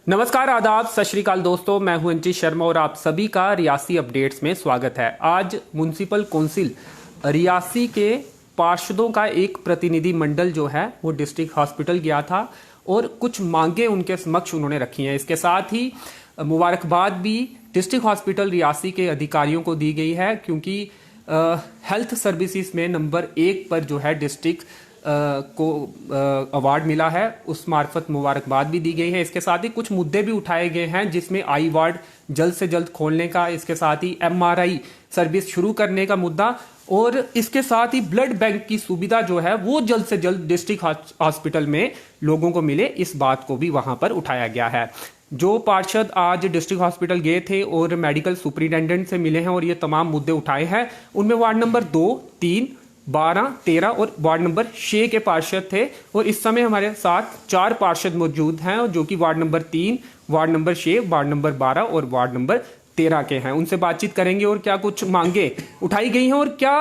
नमस्कार, आदाब, सत श्री अकाल दोस्तों। मैं हूं अंचित शर्मा और आप सभी का रियासी अपडेट्स में स्वागत है। आज म्युनिसिपल काउंसिल रियासी के पार्षदों का एक प्रतिनिधि मंडल जो है वो डिस्ट्रिक्ट हॉस्पिटल गया था और कुछ मांगे उनके समक्ष उन्होंने रखी हैं। इसके साथ ही मुबारकबाद भी डिस्ट्रिक्ट हॉस्पिटल रियासी के अधिकारियों को दी गई है, क्योंकि हेल्थ सर्विसेज में नंबर 1 पर जो है डिस्ट्रिक्ट को अवार्ड मिला है, उस मार्फत मुबारकबाद भी दी गई है। इसके साथ ही कुछ मुद्दे भी उठाए गए हैं, जिसमें आई वार्ड जल्द से जल्द खोलने का, इसके साथ ही MRI सर्विस शुरू करने का मुद्दा और इसके साथ ही ब्लड बैंक की सुविधा जो है वो जल्द से जल्द डिस्ट्रिक्ट हॉस्पिटल में लोगों को मिले, इस बात को भी वहां पर उठाया गया है। जो पार्षद आज डिस्ट्रिक्ट हॉस्पिटल गए थे और मेडिकल सुपरिटेंडेंट से मिले हैं और ये तमाम मुद्दे उठाए हैं, उनमें वार्ड नंबर 2, 3, 12, 13 और वार्ड नंबर 6 के पार्षद थे। और इस समय हमारे साथ 4 पार्षद मौजूद हैं, जो कि ward number 3, ward number 6, ward number 12 और वार्ड नंबर 13 के हैं। उनसे बातचीत करेंगे और क्या कुछ मांगे उठाई गई हैं और क्या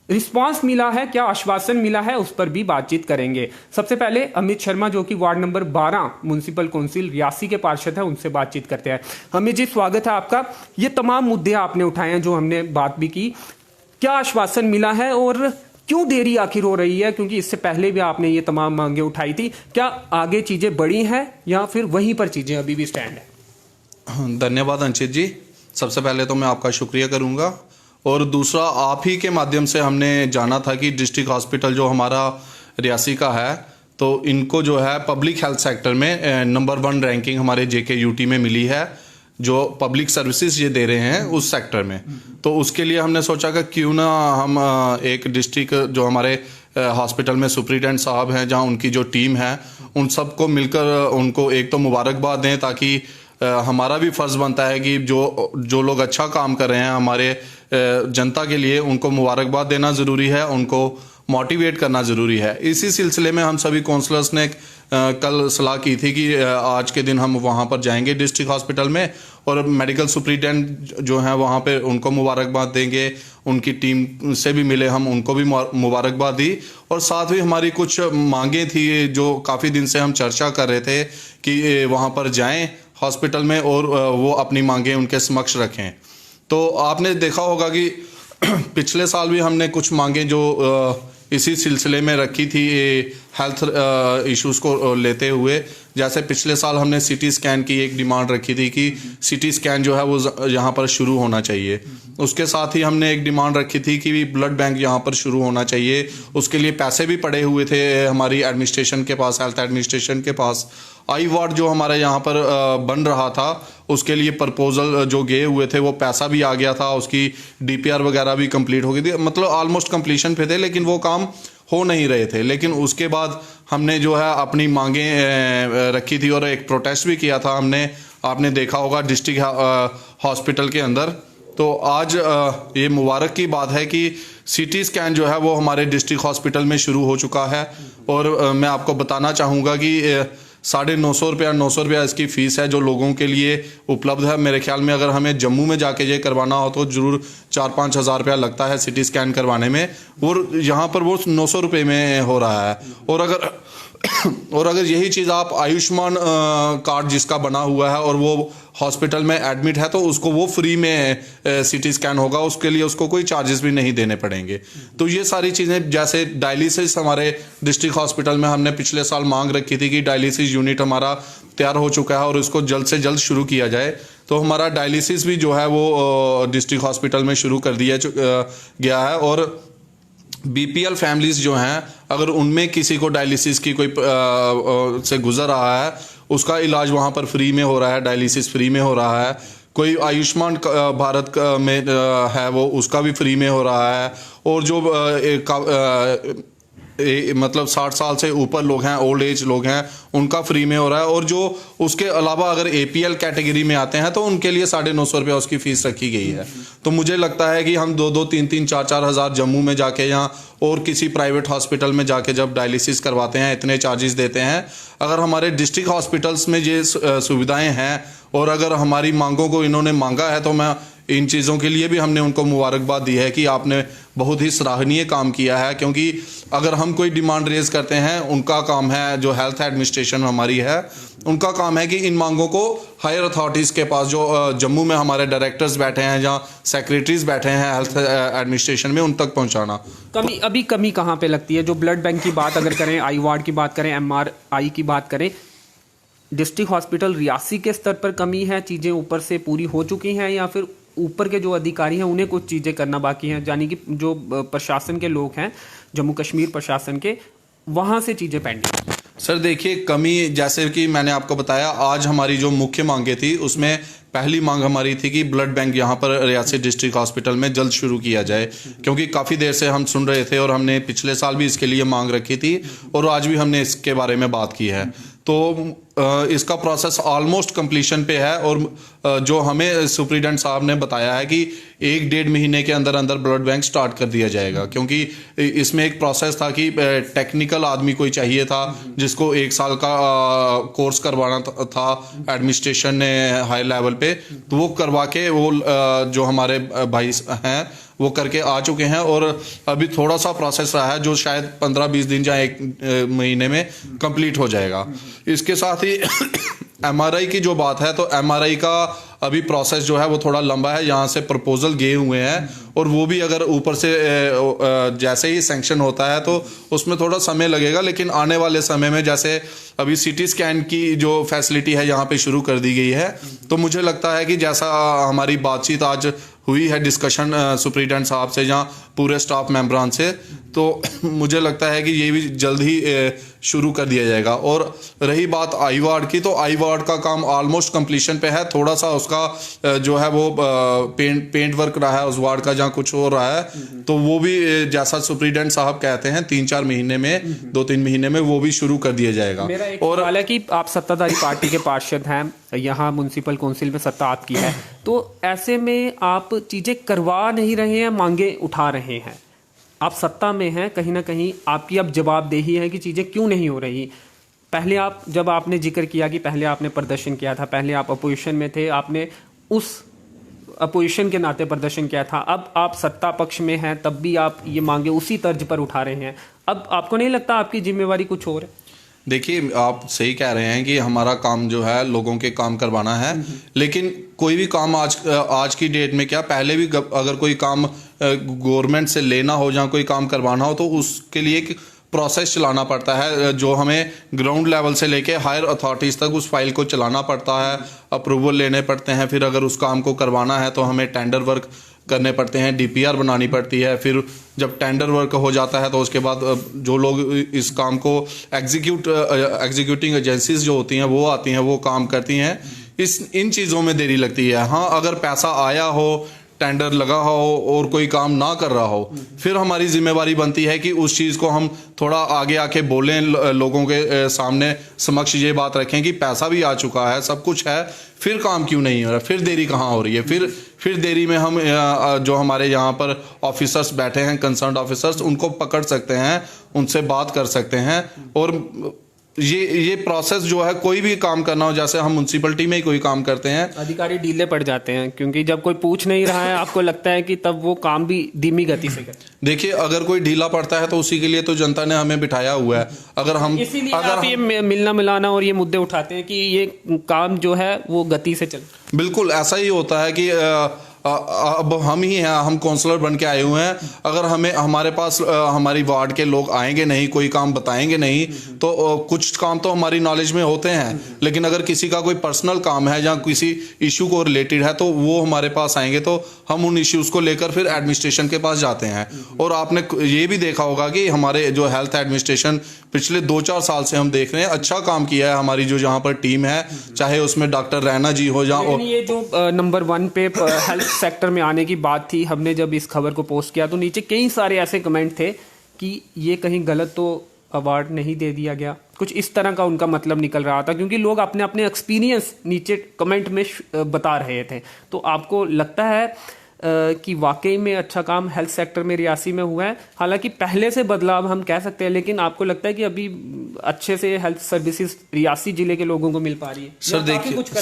रिस्पांस मिला है, क्या आश्वासन मिला है, उस पर भी बातचीत करेंगे। सबसे पहले अमित शर्मा, जो कि ward number 12 municipal council Reasi के पार्षद हैं, उनसे बातचीत करते हैं। अमित जी, स्वागत है आपका। ये तमाम मुद्दे आपने उठाए हैं, जो हमने बात भी की, क्या आश्वासन मिला है और क्यों देरी आखिर हो रही है? क्योंकि इससे पहले भी आपने ये तमाम मांगे उठाई थी। क्या आगे चीजें बढ़ी हैं या फिर वहीं पर चीजें अभी भी स्टैंड है? धन्यवाद अंचित जी। सबसे पहले तो मैं आपका शुक्रिया करूंगा, और दूसरा आप ही के माध्यम से हमने जाना था कि डिस्ट्रिक्ट हॉस्पिटल जो हमारा रियासी का है, तो इनको जो है पब्लिक हेल्थ सेक्टर में नंबर 1 रैंकिंग हमारे JKUT में मिली है, जो पब्लिक सर्विसेज ये दे रहे हैं उस सेक्टर में। तो उसके लिए हमने सोचा कि क्यों ना हम एक डिस्ट्रिक्ट जो हमारे हॉस्पिटल में सुपरिटेंडेंट साहब हैं, जहां उनकी जो टीम है, उन सबको मिलकर उनको एक तो मुबारकबाद दें, ताकि हमारा भी फर्ज बनता है कि जो लोग अच्छा काम कर रहे हैं हमारे जनता के लिए, उनको मुबारकबाद देना ज़रूरी है, उनको मोटिवेट करना ज़रूरी है। इसी सिलसिले में हम सभी काउंसलर्स ने कल सलाह की थी कि आज के दिन हम वहाँ पर जाएंगे डिस्ट्रिक्ट हॉस्पिटल में, और मेडिकल सुपरिटेंडेंट जो हैं वहाँ पे उनको मुबारकबाद देंगे, उनकी टीम से भी मिले, हम उनको भी मुबारकबाद दी। और साथ ही हमारी कुछ मांगें थी जो काफ़ी दिन से हम चर्चा कर रहे थे कि वहाँ पर जाएं हॉस्पिटल में और वो अपनी मांगें उनके समक्ष रखें। तो आपने देखा होगा कि पिछले साल भी हमने कुछ मांगें जो इसी सिलसिले में रखी थी, हेल्थ इश्यूज़ को लेते हुए। जैसे पिछले साल हमने CT स्कैन की एक डिमांड रखी थी कि CT स्कैन जो है वो यहाँ पर शुरू होना चाहिए। उसके साथ ही हमने एक डिमांड रखी थी कि ब्लड बैंक यहाँ पर शुरू होना चाहिए। उसके लिए पैसे भी पड़े हुए थे हमारी एडमिनिस्ट्रेशन के पास, हेल्थ एडमिनिस्ट्रेशन के पास। आई वार्ड जो हमारे यहाँ पर बन रहा था, उसके लिए प्रपोजल जो गए हुए थे, वो पैसा भी आ गया था, उसकी DPR वगैरह भी कंप्लीट हो गई थी, मतलब ऑलमोस्ट कंप्लीशन पे थे, लेकिन वो काम हो नहीं रहे थे। लेकिन उसके बाद हमने जो है अपनी मांगें रखी थी और एक प्रोटेस्ट भी किया था हमने, आपने देखा होगा डिस्ट्रिक्ट हॉस्पिटल के अंदर। तो आज ये मुबारक की बात है कि CT स्कैन जो है वो हमारे डिस्ट्रिक्ट हॉस्पिटल में शुरू हो चुका है। और मैं आपको बताना चाहूँगा कि 950 रुपया 900 रुपया इसकी फ़ीस है जो लोगों के लिए उपलब्ध है। मेरे ख्याल में अगर हमें जम्मू में जाके ये करवाना हो तो ज़रूर 4-5 हज़ार रुपया लगता है CT स्कैन करवाने में, और यहाँ पर वो 900 रुपये में हो रहा है। और अगर यही चीज़ आप आयुष्मान कार्ड जिसका बना हुआ है और वो हॉस्पिटल में एडमिट है, तो उसको वो फ्री में CT स्कैन होगा, उसके लिए उसको कोई चार्जेस भी नहीं देने पड़ेंगे। तो ये सारी चीज़ें, जैसे डायलिसिस हमारे डिस्ट्रिक्ट हॉस्पिटल में हमने पिछले साल मांग रखी थी कि डायलिसिस यूनिट हमारा तैयार हो चुका है और उसको जल्द से जल्द शुरू किया जाए। तो हमारा डायलिसिस भी जो है वो डिस्ट्रिक्ट हॉस्पिटल में शुरू कर दिया गया है। और BPL फैमिलीज जो हैं, अगर उनमें किसी को डायलिसिस की कोई से गुजर रहा है, उसका इलाज वहाँ पर फ्री में हो रहा है, डायलिसिस फ्री में हो रहा है। कोई आयुष्मान भारत में है वो उसका भी फ्री में हो रहा है। और जो मतलब 60 साल से ऊपर लोग हैं, ओल्ड एज लोग हैं, उनका फ्री में हो रहा है। और जो उसके अलावा अगर APL कैटेगरी में आते हैं तो उनके लिए 950 रुपया उसकी फ़ीस रखी गई है। तो मुझे लगता है कि हम 2-2, 3-3, 4-4 हज़ार जम्मू में जाके या और किसी प्राइवेट हॉस्पिटल में जाके जब डायलिसिस करवाते हैं, इतने चार्जेस देते हैं। अगर हमारे डिस्ट्रिक्ट हॉस्पिटल्स में ये सुविधाएं हैं और अगर हमारी मांगों को इन्होंने मांगा है, तो मैं इन चीज़ों के लिए भी हमने उनको मुबारकबाद दी है कि आपने बहुत ही सराहनीय काम किया है। क्योंकि अगर हम कोई डिमांड रेज करते हैं, उनका काम है, जो हेल्थ एडमिनिस्ट्रेशन हमारी है, उनका काम है कि इन मांगों को हायर अथॉरिटीज़ के पास, जो जम्मू में हमारे डायरेक्टर्स बैठे हैं, जहाँ सेक्रेटरीज बैठे हैं हेल्थ एडमिनिस्ट्रेशन में, उन तक पहुँचाना। अभी कमी कहाँ पे लगती है? जो ब्लड बैंक की बात अगर करें, आई वार्ड की बात करें, MRI की बात करें, डिस्ट्रिक्ट हॉस्पिटल रियासी के स्तर पर कमी है, चीज़ें ऊपर से पूरी हो चुकी हैं, या फिर ऊपर के जो अधिकारी हैं उन्हें कुछ चीज़ें करना बाकी हैं, यानी कि जो प्रशासन के लोग हैं, जम्मू कश्मीर प्रशासन के, वहाँ से चीज़ें पेंडिंग? सर देखिए, कमी जैसे कि मैंने आपको बताया, आज हमारी जो मुख्य मांगे थी उसमें पहली मांग हमारी थी कि ब्लड बैंक यहाँ पर रियासी डिस्ट्रिक्ट हॉस्पिटल में जल्द शुरू किया जाए। क्योंकि काफ़ी देर से हम सुन रहे थे और हमने पिछले साल भी इसके लिए मांग रखी थी और आज भी हमने इसके बारे में बात की है। तो इसका प्रोसेस ऑलमोस्ट कंप्लीशन पे है और जो हमें सुप्रीडेंट साहब ने बताया है कि 1-1.5 महीने के अंदर अंदर ब्लड बैंक स्टार्ट कर दिया जाएगा। क्योंकि इसमें एक प्रोसेस था कि टेक्निकल आदमी कोई चाहिए था जिसको 1 साल का कोर्स करवाना था एडमिनिस्ट्रेशन ने हाई लेवल पे, तो वो करवा के वो जो हमारे भाई हैं वो करके आ चुके हैं और अभी थोड़ा सा प्रोसेस रहा है जो शायद 15-20 दिन या 1 महीने में कंप्लीट हो जाएगा। इसके साथ ही MRI की जो बात है, तो MRI का अभी प्रोसेस जो है वो थोड़ा लंबा है। यहाँ से प्रपोजल गए हुए हैं और वो भी अगर ऊपर से जैसे ही सैंक्शन होता है तो उसमें थोड़ा समय लगेगा। लेकिन आने वाले समय में जैसे अभी CT स्कैन की जो फैसिलिटी है यहाँ पे शुरू कर दी गई है, तो मुझे लगता है कि जैसा हमारी बातचीत आज हुई है, डिस्कशन सुप्रीडेंट साहब से, जहाँ पूरे स्टाफ मेंबरान से, तो मुझे लगता है कि ये भी जल्द ही शुरू कर दिया जाएगा। और रही बात आई वार्ड की, तो आई वार्ड का काम ऑलमोस्ट कंप्लीशन पे है। थोड़ा सा उसका जो है वो पेंट वर्क रहा है उस वार्ड का, जहाँ कुछ हो रहा है, तो वो भी जैसा सुप्रीडेंट साहब कहते हैं 3-4 महीने में, 2-3 महीने में वो भी शुरू कर दिया जाएगा। और हालांकि आप सत्ताधारी पार्टी के पार्षद हैं, यहाँ म्युनिसिपल काउंसिल में सत्ता आपकी है, तो ऐसे में आप चीजें करवा नहीं रहे हैं, मांगे उठा रहे हैं। आप सत्ता में हैं, कहीं ना कहीं आपकी अब जवाबदेही है कि चीजें क्यों नहीं हो रही। पहले आप, जब आपने जिक्र किया कि पहले आपने प्रदर्शन किया था, पहले आप अपोजिशन में थे, आपने उस अपोजिशन के नाते प्रदर्शन किया था, अब आप सत्ता पक्ष में हैं, तब भी आप ये मांगे उसी तर्ज पर उठा रहे हैं। अब आपको नहीं लगता आपकी जिम्मेवारी कुछ और है? देखिए, आप सही कह रहे हैं कि हमारा काम जो है लोगों के काम करवाना है, लेकिन कोई भी काम आज की डेट में क्या, पहले भी अगर कोई काम गवर्नमेंट से लेना हो, जहाँ कोई काम करवाना हो, तो उसके लिए एक प्रोसेस चलाना पड़ता है, जो हमें ग्राउंड लेवल से लेके हायर अथॉरिटीज़ तक उस फाइल को चलाना पड़ता है, अप्रूवल लेने पड़ते हैं। फिर अगर उस काम को करवाना है तो हमें टेंडर वर्क करने पड़ते हैं, DPR बनानी पड़ती है। फिर जब टेंडर वर्क हो जाता है तो उसके बाद जो लोग इस काम को एग्जीक्यूटिंग एजेंसीज जो होती हैं वो आती हैं, वो काम करती हैं। इन चीज़ों में देरी लगती है। हाँ, अगर पैसा आया हो, टेंडर लगा हो और कोई काम ना कर रहा हो, फिर हमारी जिम्मेवारी बनती है कि उस चीज़ को हम थोड़ा आगे आके बोलें, लोगों के सामने समक्ष ये बात रखें कि पैसा भी आ चुका है, सब कुछ है, फिर काम क्यों नहीं हो रहा, फिर देरी कहाँ हो रही है। फिर देरी में हम जो हमारे यहाँ पर ऑफिसर्स बैठे हैं, कंसर्न ऑफिसर्स, उनको पकड़ सकते हैं, उनसे बात कर सकते हैं। और ये प्रोसेस जो है, कोई भी काम करना हो, जैसे हम म्युनिसिपलिटी में ही कोई काम करते हैं, अधिकारी ढीले पड़ जाते हैं, क्योंकि जब कोई पूछ नहीं रहा है आपको लगता है कि तब वो काम भी धीमी गति से करते हैं। देखिए, अगर कोई ढीला पड़ता है तो उसी के लिए तो जनता ने हमें बिठाया हुआ है। इसीलिए आप ये मिलना मिलाना और ये मुद्दे उठाते हैं कि ये काम जो है वो गति से चले। बिल्कुल ऐसा ही होता है कि अब हम ही हैं, हम काउंसलर बन के आए हुए हैं। अगर हमारे पास हमारी वार्ड के लोग आएंगे नहीं, कोई काम बताएंगे नहीं, तो कुछ काम तो हमारी नॉलेज में होते हैं, लेकिन अगर किसी का कोई पर्सनल काम है या किसी इशू को रिलेटेड है तो वो हमारे पास आएंगे, तो हम उन इश्यूज को लेकर फिर एडमिनिस्ट्रेशन के पास जाते हैं। और आपने ये भी देखा होगा कि हमारे जो हेल्थ एडमिनिस्ट्रेशन पिछले 2-4 साल से हम देख रहे हैं, अच्छा काम किया है। हमारी जो यहाँ पर टीम है, चाहे उसमें डॉक्टर रैना जी हो, जहाँ ये जो नंबर 1 पे हेल्थ सेक्टर में आने की बात थी, हमने जब इस खबर को पोस्ट किया तो नीचे कई सारे ऐसे कमेंट थे कि ये कहीं गलत तो अवार्ड नहीं दे दिया गया, कुछ इस तरह का उनका मतलब निकल रहा था, क्योंकि लोग अपने अपने एक्सपीरियंस नीचे कमेंट में बता रहे थे। तो आपको लगता है कि वाकई में अच्छा काम हेल्थ सेक्टर में रियासी में हुआ है। हालांकि पहले से बदलाव हम कह सकते हैं, लेकिन आपको लगता है कि अभी अच्छे से हेल्थ सर्विसेज रियासी जिले के लोगों को मिल पा रही है?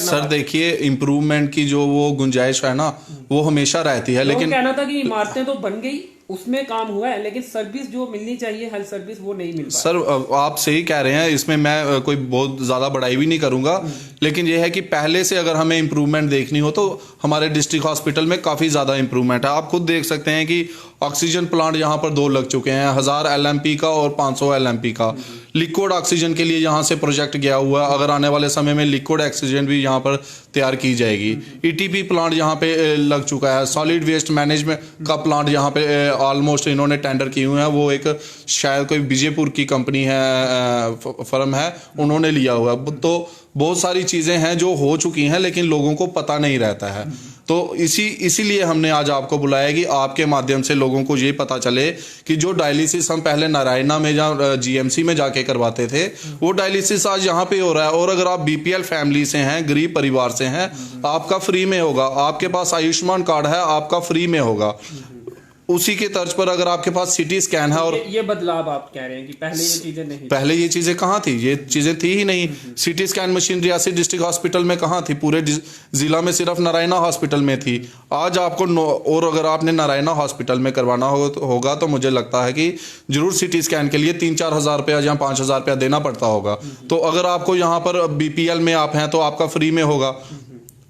सर देखिए इम्प्रूवमेंट की जो वो गुंजाइश है ना, वो हमेशा रहती है, लेकिन कहना था कि इमारतें तो बन गई, उसमें काम हुआ है, लेकिन सर्विस जो मिलनी चाहिए हेल्थ सर्विस वो नहीं मिल पा। सर आप सही कह रहे हैं, इसमें मैं कोई बहुत ज्यादा बड़ाई भी नहीं करूंगा, लेकिन यह है कि पहले से अगर हमें इम्प्रूवमेंट देखनी हो तो हमारे डिस्ट्रिक्ट हॉस्पिटल में काफी ज्यादा इम्प्रूवमेंट है। आप खुद देख सकते हैं कि ऑक्सीजन प्लांट यहाँ पर 2 लग चुके हैं, 1000 LMP का और 500 LMP का। लिक्विड ऑक्सीजन के लिए यहाँ से प्रोजेक्ट गया हुआ है, अगर आने वाले समय में लिक्विड ऑक्सीजन भी यहाँ पर तैयार की जाएगी। ETP प्लांट यहाँ पे लग चुका है, सॉलिड वेस्ट मैनेजमेंट का प्लांट यहाँ पे ऑलमोस्ट इन्होंने टेंडर किए हुए हैं, वो एक शायद कोई विजयपुर की कंपनी है, फर्म है, उन्होंने लिया हुआ है। तो बहुत सारी चीजें हैं जो हो चुकी हैं, लेकिन लोगों को पता नहीं रहता है। तो इसीलिए हमने आज आपको बुलाया कि आपके माध्यम से लोगों को ये पता चले कि जो डायलिसिस हम पहले नारायणा में या GMC में जाके करवाते थे, वो डायलिसिस आज यहाँ पे हो रहा है। और अगर आप BPL फैमिली से हैं, गरीब परिवार से हैं, आपका फ्री में होगा। आपके पास आयुष्मान कार्ड है, आपका फ्री में होगा। उसी के तर्ज पर अगर आपके पास CT स्कैन है, और ये बदलाव आप कह रहे हैं कि पहले ये चीजें नहीं, पहले ये चीजें कहाँ थी? ये चीजें थी ही नहीं। CT scan machine Reasi district hospital में कहाँ थी? पूरे जिला में सिर्फ नारायणा हॉस्पिटल में थी। आज आपको और अगर आपने नारायणा हॉस्पिटल में करवाना होगा तो मुझे लगता है कि जरूर CT स्कैन के लिए 3-4 हज़ार रुपया या 5 हज़ार रुपया देना पड़ता होगा। तो अगर आपको यहाँ पर BPL में आप हैं तो आपका फ्री में होगा।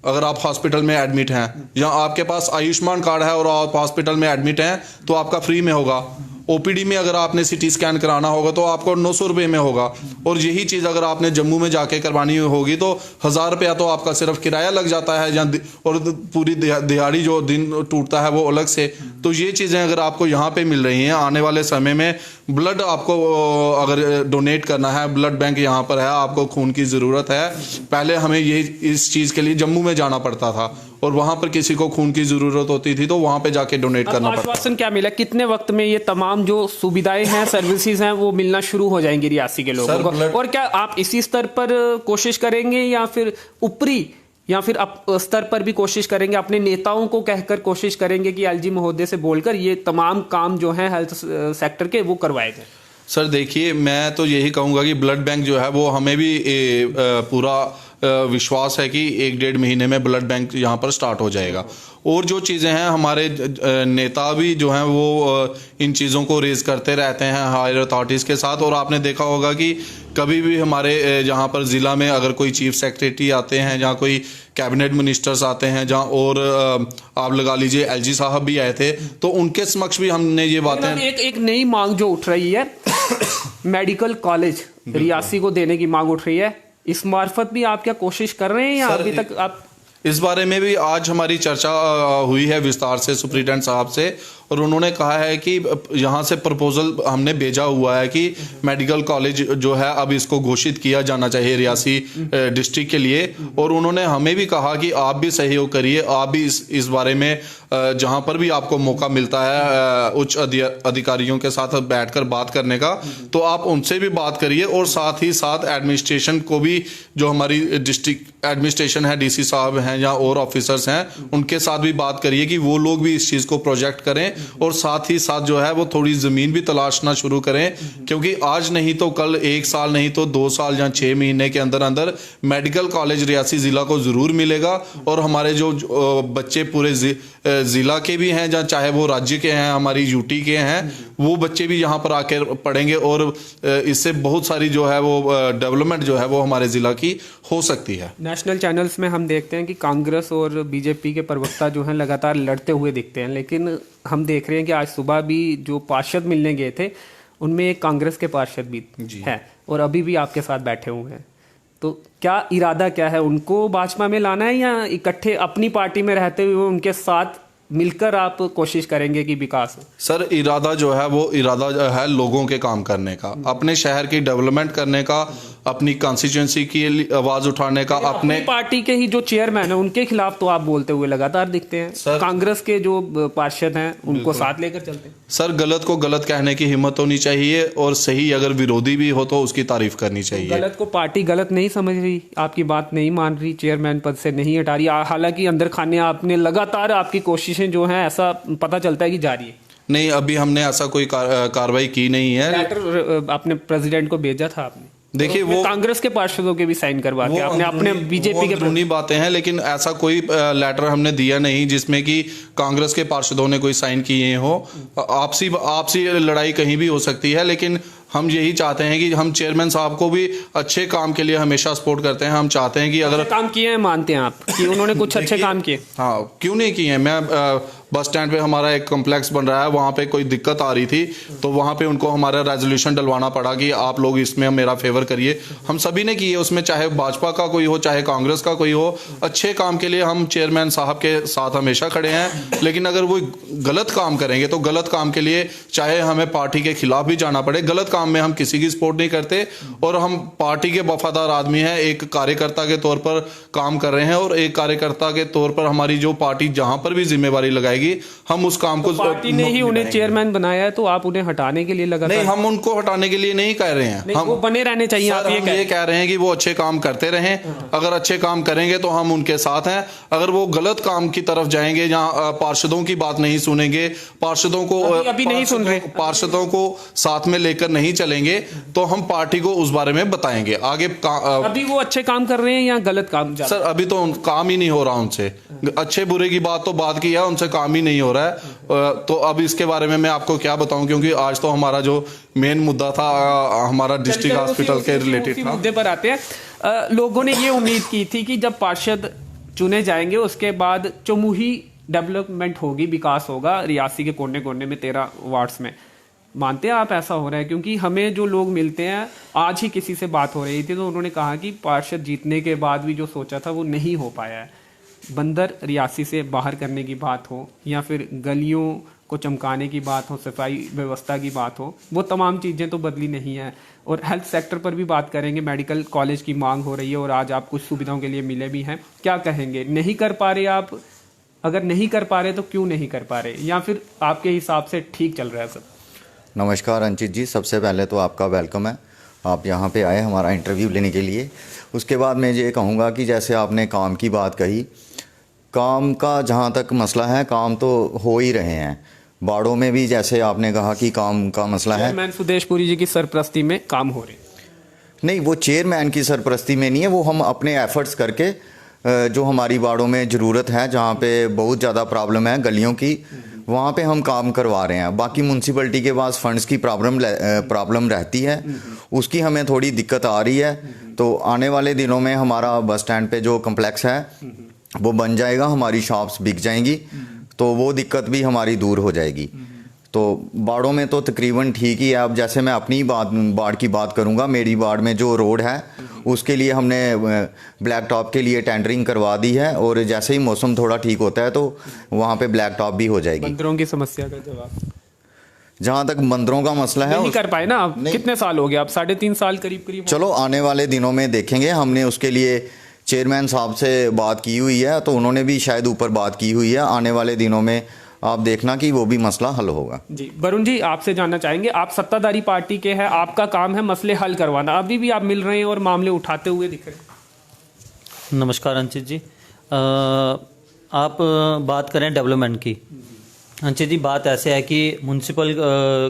अगर आप हॉस्पिटल में एडमिट हैं या आपके पास आयुष्मान कार्ड है और आप हॉस्पिटल में एडमिट हैं तो आपका फ्री में होगा। OPD में अगर आपने CT स्कैन कराना होगा तो आपको 900 रुपये में होगा। और यही चीज़ अगर आपने जम्मू में जाके करवानी होगी तो 1000 रुपया तो आपका सिर्फ किराया लग जाता है, या और पूरी दिहाड़ी जो दिन टूटता है वो अलग से। तो ये चीज़ें अगर आपको यहाँ पे मिल रही हैं, आने वाले समय में ब्लड आपको अगर डोनेट करना है, ब्लड बैंक यहाँ पर है, आपको खून की ज़रूरत है। पहले हमें इस चीज़ के लिए जम्मू में जाना पड़ता था और वहां पर किसी को खून की जरूरत होती थी तो वहां पे जाके डोनेट करना पड़ता। आश्वासन क्या मिला, कितने वक्त में ये तमाम जो सुविधाएं हैं, सर्विसेज हैं, वो मिलना शुरू हो जाएंगी रियासी के लोगों को? और क्या आप इसी स्तर पर कोशिश करेंगे या फिर ऊपरी या फिर स्तर पर भी कोशिश करेंगे, अपने नेताओं को कहकर कोशिश करेंगे कि LG महोदय से बोलकर ये तमाम काम जो है हेल्थ सेक्टर के वो करवाए जाए? सर देखिए, मैं तो यही कहूंगा कि ब्लड बैंक जो है वो हमें भी पूरा विश्वास है कि 1-1.5 महीने में ब्लड बैंक यहाँ पर स्टार्ट हो जाएगा। और जो चीज़ें हैं, हमारे नेता भी जो हैं वो इन चीज़ों को रेज करते रहते हैं हायर अथॉरिटीज़ के साथ। और आपने देखा होगा कि कभी भी हमारे जहाँ पर ज़िला में अगर कोई चीफ सेक्रेटरी आते हैं, जहाँ कोई कैबिनेट मिनिस्टर्स आते हैं, जहाँ और आप लगा लीजिए LG साहब भी आए थे, तो उनके समक्ष भी हमने ये बातें। एक नई मांग जो उठ रही है मेडिकल कॉलेज रियासी को देने की मांग उठ रही है, इस मार्फत भी आप क्या कोशिश कर रहे हैं या अभी तक आप? इस बारे में भी आज हमारी चर्चा हुई है विस्तार से सुप्रिटेंडेंट साहब से, और उन्होंने कहा है कि यहाँ से प्रपोजल हमने भेजा हुआ है कि मेडिकल कॉलेज जो है अब इसको घोषित किया जाना चाहिए रियासी डिस्ट्रिक्ट के लिए। और उन्होंने हमें भी कहा कि आप भी सहयोग करिए, आप भी इस बारे में जहाँ पर भी आपको मौका मिलता है उच्च अधिकारियों के साथ बैठकर बात करने का, तो आप उनसे भी बात करिए। और साथ ही साथ एडमिनिस्ट्रेशन को भी, जो हमारी डिस्ट्रिक्ट एडमिनिस्ट्रेशन है, DC साहब हैं या और ऑफिसर्स हैं, उनके साथ भी बात करिए कि वो लोग भी इस चीज़ को प्रोजेक्ट करें। और साथ ही साथ जो है वो थोड़ी ज़मीन भी तलाशना शुरू करें, क्योंकि आज नहीं तो कल, 1 साल नहीं तो 2 साल या 6 महीने के अंदर अंदर मेडिकल कॉलेज रियासी ज़िला को ज़रूर मिलेगा। और हमारे जो बच्चे पूरे ज़िला के भी हैं, या चाहे वो राज्य के हैं, हमारी UT के हैं, वो बच्चे भी यहाँ पर आकर पढ़ेंगे। और इससे बहुत सारी जो है वो डेवलपमेंट जो है वो हमारे ज़िला की हो सकती है। नेशनल चैनल्स में हम देखते हैं कि कांग्रेस और BJP के प्रवक्ता जो हैं लगातार लड़ते हुए दिखते हैं, लेकिन हम देख रहे हैं कि आज सुबह भी जो पार्षद मिलने गए थे उनमें एक कांग्रेस के पार्षद भी है और अभी भी आपके साथ बैठे हुए हैं। तो क्या इरादा क्या है, उनको भाजपा में लाना है या इकट्ठे अपनी पार्टी में रहते हुए उनके साथ मिलकर आप कोशिश करेंगे कि विकास हो? सर इरादा जो है वो इरादा है लोगों के काम करने का, अपने शहर की डेवलपमेंट करने का, अपनी कॉन्स्टिट्यूंसी की आवाज उठाने का। अपने पार्टी के ही जो चेयरमैन है उनके खिलाफ तो आप बोलते हुए लगातार दिखते हैं, कांग्रेस के जो पार्षद हैं उनको साथ लेकर चलते हैं। सर गलत को गलत कहने की हिम्मत होनी चाहिए और सही अगर विरोधी भी हो तो उसकी तारीफ करनी चाहिए। गलत को पार्टी गलत नहीं समझ रही, आपकी बात नहीं मान रही, चेयरमैन पद से नहीं हटा रही, हालांकि अंदर खाने आपने लगातार आपकी कोशिशें जो हैं ऐसा पता चलता है कि जारी है। नहीं, अभी हमने ऐसा कोई कार्रवाई की नहीं है। लेटर आपने प्रेसिडेंट को भेजा था आपने, देखिए वो कांग्रेस के पार्षदों के भी साइन करवा के आपने अपने बीजेपी के अंदरूनी बातें हैं, लेकिन ऐसा कोई लेटर हमने दिया नहीं जिसमें कि कांग्रेस के पार्षदों ने कोई साइन किए हो। आपसी लड़ाई कहीं भी हो सकती है, लेकिन हम यही चाहते हैं कि हम चेयरमैन साहब को भी अच्छे काम के लिए हमेशा सपोर्ट करते हैं। हम चाहते हैं कि अगर काम किए हैं, मानते हैं आप कि उन्होंने कुछ अच्छे काम किए? हाँ, क्यों नहीं किए हैं। मैं बस स्टैंड पे हमारा एक कॉम्प्लेक्स बन रहा है, वहाँ पे कोई दिक्कत आ रही थी तो वहाँ पे उनको हमारा रेजोल्यूशन डलवाना पड़ा कि आप लोग इसमें मेरा फेवर करिए। हम सभी ने किए उसमें, चाहे भाजपा का कोई हो चाहे कांग्रेस का कोई हो। अच्छे काम के लिए हम चेयरमैन साहब के साथ हमेशा खड़े हैं, लेकिन अगर वो गलत काम करेंगे तो गलत काम के लिए चाहे हमें पार्टी के खिलाफ भी जाना पड़े, गलत काम में हम किसी की सपोर्ट नहीं करते। और हम पार्टी के वफादार आदमी हैं, एक कार्यकर्ता के तौर पर काम कर रहे हैं और एक कार्यकर्ता के तौर पर हमारी जो पार्टी जहां पर भी जिम्मेवारी लगाएगी हम उस काम को पार्टी ने ही उन्हें चेयरमैन बनाया है तो आप उन्हें हटाने के लिए लगा? नहीं, हम उनको हटाने के लिए नहीं कह रहे हैं, हम वो बने रहने चाहिए। आप ये कह रहे हैं कि वो अच्छे काम करते रहें। अगर अच्छे काम करेंगे तो हम उनके साथ हैं। अगर वो गलत काम की तरफ जाएंगे, जहां पार्षदों की बात नहीं सुनेंगे, पार्षदों को अभी नहीं सुन रहे, पार्षदों को साथ में लेकर नहीं चलेंगे तो हम पार्टी को उस बारे में बताएंगे आगे। अभी वो अच्छे काम कर रहे हैं या गलत काम? सर अभी तो काम ही नहीं हो रहा उनसे। अच्छे बुरे की बात तो बात की है, उनसे काम ही नहीं हो रहा है। तो अब इसके बारे में मैं आपको क्या बताऊं, क्योंकि आज तो हमारा जो मेन मुद्दा था हमारा डिस्ट्रिक्ट हॉस्पिटल के रिलेटेड था। मुद्दे पर आते हैं। लोगों ने ये उम्मीद की थी कि जब पार्षद चुने जाएंगे उसके बाद चमूही डेवलपमेंट होगी, विकास होगा रियासी के कोने कोने में 13 वार्ड्स में। मानते हैं आप ऐसा हो रहा है? क्योंकि हमें जो लोग मिलते हैं, आज ही किसी से बात हो रही थी तो उन्होंने कहा कि पार्षद जीतने के बाद भी जो सोचा था वो नहीं हो पाया है। बंदर रियासी से बाहर करने की बात हो या फिर गलियों को चमकाने की बात हो, सफाई व्यवस्था की बात हो, वो तमाम चीज़ें तो बदली नहीं है। और हेल्थ सेक्टर पर भी बात करेंगे, मेडिकल कॉलेज की मांग हो रही है और आज आप कुछ सुविधाओं के लिए मिले भी हैं। क्या कहेंगे, नहीं कर पा रहे आप? अगर नहीं कर पा रहे तो क्यों नहीं कर पा रहे, या फिर आपके हिसाब से ठीक चल रहा है सब? नमस्कार अंचित जी, सबसे पहले तो आपका वेलकम है, आप यहाँ पे आए हमारा इंटरव्यू लेने के लिए। उसके बाद मैं ये कहूँगा कि जैसे आपने काम की बात कही, काम का जहाँ तक मसला है, काम तो हो ही रहे हैं। बाड़ों में भी जैसे आपने कहा कि काम का मसला है, चेयरमैन सुदेश पुरी जी की सरपरस्ती में काम हो रहे? नहीं, वो चेयरमैन की सरपरस्ती में नहीं है, वो हम अपने एफर्ट्स करके जो हमारी बाड़ों में ज़रूरत है, जहाँ पे बहुत ज़्यादा प्रॉब्लम है गलियों की, वहाँ पे हम काम करवा रहे हैं। बाकी म्यूनसिपलिटी के पास फंड्स की प्रॉब्लम रहती है, उसकी हमें थोड़ी दिक्कत आ रही है। तो आने वाले दिनों में हमारा बस स्टैंड पे जो कम्प्लेक्स है वो बन जाएगा, हमारी शॉप्स बिक जाएंगी, तो वो दिक्कत भी हमारी दूर हो जाएगी। तो बाड़ों में तो तकरीबन ठीक ही है। अब जैसे मैं अपनी बाड़ की बात करूंगा, मेरी बाड़ में जो रोड है उसके लिए हमने ब्लैक टॉप के लिए टेंडरिंग करवा दी है, और जैसे ही मौसम थोड़ा ठीक होता है तो वहाँ पे ब्लैक टॉप भी हो जाएगी। बंदरों की समस्या का जवाब? जहाँ तक बंदरों का मसला है, नहीं कर पाए ना आप? कितने साल हो गए? आप 3.5 साल करीब? चलो आने वाले दिनों में देखेंगे। हमने उसके लिए चेयरमैन साहब से बात की हुई है, तो उन्होंने भी शायद ऊपर बात की हुई है। आने वाले दिनों में आप देखना कि वो भी मसला हल होगा। जी वरुण जी, आपसे जानना चाहेंगे, आप सत्ताधारी पार्टी के हैं, आपका काम है मसले हल करवाना, अभी भी आप मिल रहे हैं और मामले उठाते हुए दिख रहे हैं। नमस्कार अंचित जी, आप बात करें डेवलपमेंट की। अंचित जी, बात ऐसे है कि म्यूनसिपल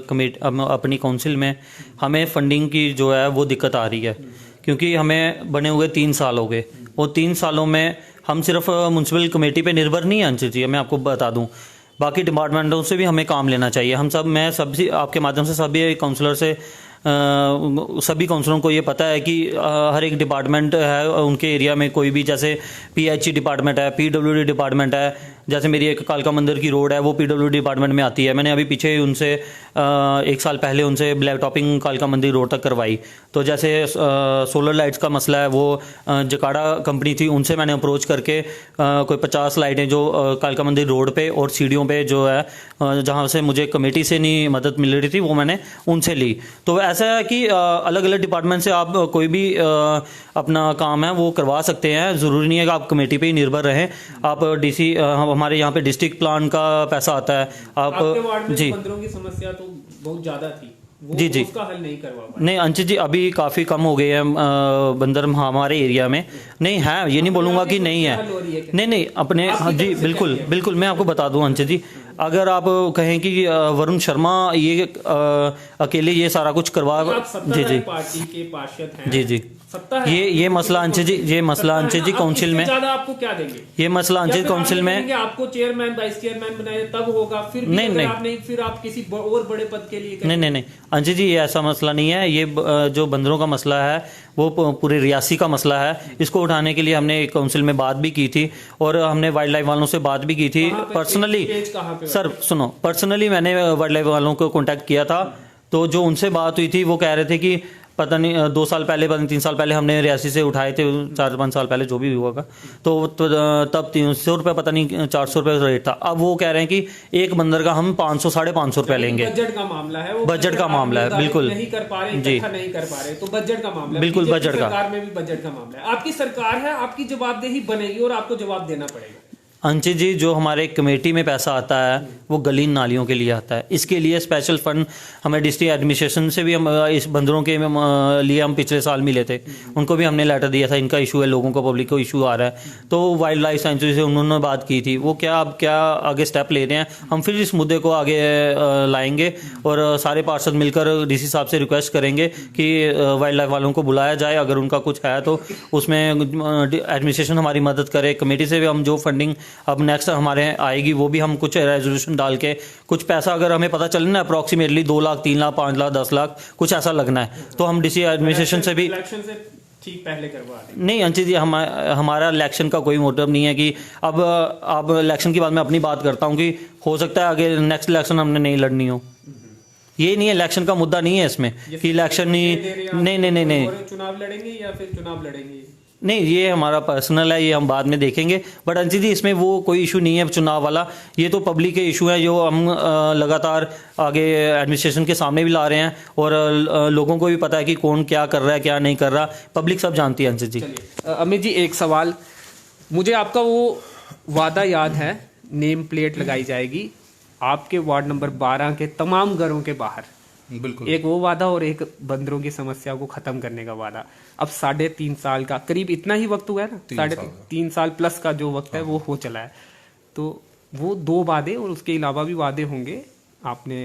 कमेटी अपनी काउंसिल में हमें फंडिंग की जो है वो दिक्कत आ रही है, क्योंकि हमें बने हुए 3 साल हो गए। वो 3 सालों में हम सिर्फ म्यूनसिपल कमेटी पे निर्भर नहीं है अंचित जी, मैं आपको बता दूं, बाकी डिपार्टमेंटों से भी हमें काम लेना चाहिए। हम सब, मैं सबसे आपके माध्यम से सभी काउंसलर से सभी काउंसलरों को ये पता है कि हर एक डिपार्टमेंट है उनके एरिया में, कोई भी जैसे पीएचई डिपार्टमेंट है, पीडब्ल्यूडी डिपार्टमेंट है, जैसे मेरी एक कालका मंदिर की रोड है वो पीडब्ल्यूडी डिपार्टमेंट में आती है। मैंने अभी पीछे उनसे 1 साल पहले उनसे ब्लैक टॉपिंग कालका मंदिर रोड तक करवाई। तो जैसे सोलर लाइट्स का मसला है, वो जकाड़ा कंपनी थी, उनसे मैंने अप्रोच करके कोई 50 लाइटें जो कालका मंदिर रोड पे और सीढ़ियों पे जो है जहाँ से मुझे कमेटी से नहीं मदद मिल रही थी, वो मैंने उनसे ली। तो ऐसा है कि अलग अलग डिपार्टमेंट से आप कोई भी अपना काम है वो करवा सकते हैं, ज़रूरी नहीं है कि आप कमेटी पे ही निर्भर रहें। आप डीसी हमारे यहाँ पे डिस्ट्रिक्ट प्लान का पैसा आता है। आपके वार्ड आप में जी बंदरों की समस्या तो बहुत ज्यादा थी, वो जी जी उसका हल नहीं करवा पाए। नहीं अंशित जी, अभी काफ़ी कम हो गए हैं बंदर हमारे एरिया में। नहीं है, ये नहीं बोलूँगा कि नहीं है, नहीं नहीं अपने, हाँ जी बिल्कुल बिल्कुल, मैं आपको बता दूँ अंशित जी, अगर आप कहें कि वरुण शर्मा ये अकेले ये सारा कुछ करवा, आप जी सत्ताधारी जी पार्टी के पार्षद हैं, जी जी, सत्ता है, ये मसला अंशित जी, ये मसला अंशित जी काउंसिल में, ज्यादा आपको क्या देंगे? ये मसला या अंशित फिर आप काउंसिल ये में, कहेंगे आपको चेयरमैन वाइस चेयरमैन बनाए तब होगा, फिर भी नहीं, अगर नहीं। आप नहीं, फिर आप किसी और बड़े पद के लिए नहीं नहीं नहीं अंशित जी, ये ऐसा मसला नहीं है। ये जो बंदरों का मसला है वो पूरे रियासी का मसला है। इसको उठाने के लिए हमने एक काउंसिल में बात भी की थी और हमने वाइल्ड लाइफ वालों से बात भी की थी पर्सनली। सर सुनो, पर्सनली मैंने वाइल्ड लाइफ वालों को कांटेक्ट किया था, तो जो उनसे बात हुई थी वो कह रहे थे कि पता नहीं 2 साल पहले, पता नहीं 3 साल पहले हमने रियासी से उठाए थे, 4-5 साल पहले जो भी हुआ का, तो तब 300 रुपये, पता नहीं 400 रुपये रेट था। अब वो कह रहे हैं कि एक बंदर का हम 500-550 रुपये लेंगे। बजट का मामला है, वो बजट का मामला है, बिल्कुल नहीं कर पा रहे, जी, इकट्ठा नहीं कर पा रहे, तो बजट का मामला है, बिल्कुल बजट का, सरकार में भी बजट का मामला है। आपकी सरकार है, आपकी जवाबदेही बनेगी और आपको जवाब देना पड़ेगा। अंशित जी, जो हमारे कमेटी में पैसा आता है वो गली नालियों के लिए आता है। इसके लिए स्पेशल फंड हमें डिस्ट्रिक्ट एडमिनिस्ट्रेशन से भी हम इस बंदरों के लिए हम पिछले साल मिले थे, उनको भी हमने लेटर दिया था, इनका इशू है, लोगों को, पब्लिक को इशू आ रहा है। तो वाइल्ड लाइफ सेंचुरी से उन्होंने बात की थी, वो क्या अब क्या आगे स्टेप ले रहे हैं, हम फिर इस मुद्दे को आगे लाएंगे और सारे पार्षद मिलकर डीसी साहब से रिक्वेस्ट करेंगे कि वाइल्ड लाइफ वालों को बुलाया जाए, अगर उनका कुछ है तो उसमें एडमिनिस्ट्रेशन हमारी मदद करे। कमेटी से भी हम जो फंडिंग अब नेक्स्ट हमारे आएगी वो भी हम कुछ रेजोल्यूशन डाल के कुछ पैसा, अगर हमें पता चले ना अप्रॉक्सीमेटली 2 लाख, 3 लाख, 5 लाख, 10 लाख कुछ ऐसा लगना है, तो हम डीसी एडमिनिस्ट्रेशन से भी इलेक्शन से ठीक पहले करवा दें। नहीं अंशित जी, हमारा इलेक्शन का कोई मोटिव नहीं है कि अब इलेक्शन के बाद मैं अपनी बात करता हूँ कि हो सकता है आगे नेक्स्ट इलेक्शन हमने नहीं लड़नी हो, ये नहीं है, इलेक्शन का मुद्दा नहीं है इसमें कि इलेक्शन नहीं चुनाव लड़ेंगे या फिर चुनाव लड़ेंगे, नहीं, ये हमारा पर्सनल है, ये हम बाद में देखेंगे। बट अंशित जी, इसमें वो कोई इशू नहीं है चुनाव वाला, ये तो पब्लिक के इशू है जो हम लगातार आगे एडमिनिस्ट्रेशन के सामने भी ला रहे हैं और लोगों को भी पता है कि कौन क्या कर रहा है, क्या नहीं कर रहा, पब्लिक सब जानती है। अंशित जी, अमित जी, एक सवाल, मुझे आपका वो वादा याद है, नेम प्लेट लगाई जाएगी आपके वार्ड नंबर 12 के तमाम घरों के बाहर, बिल्कुल, एक वो वादा और एक बंदरों की समस्या को खत्म करने का वादा। अब 3.5 साल का करीब इतना ही वक्त हुआ है ना, 3.5 साल प्लस का जो वक्त है वो हो चला है, तो वो 2 वादे और उसके अलावा भी वादे होंगे, आपने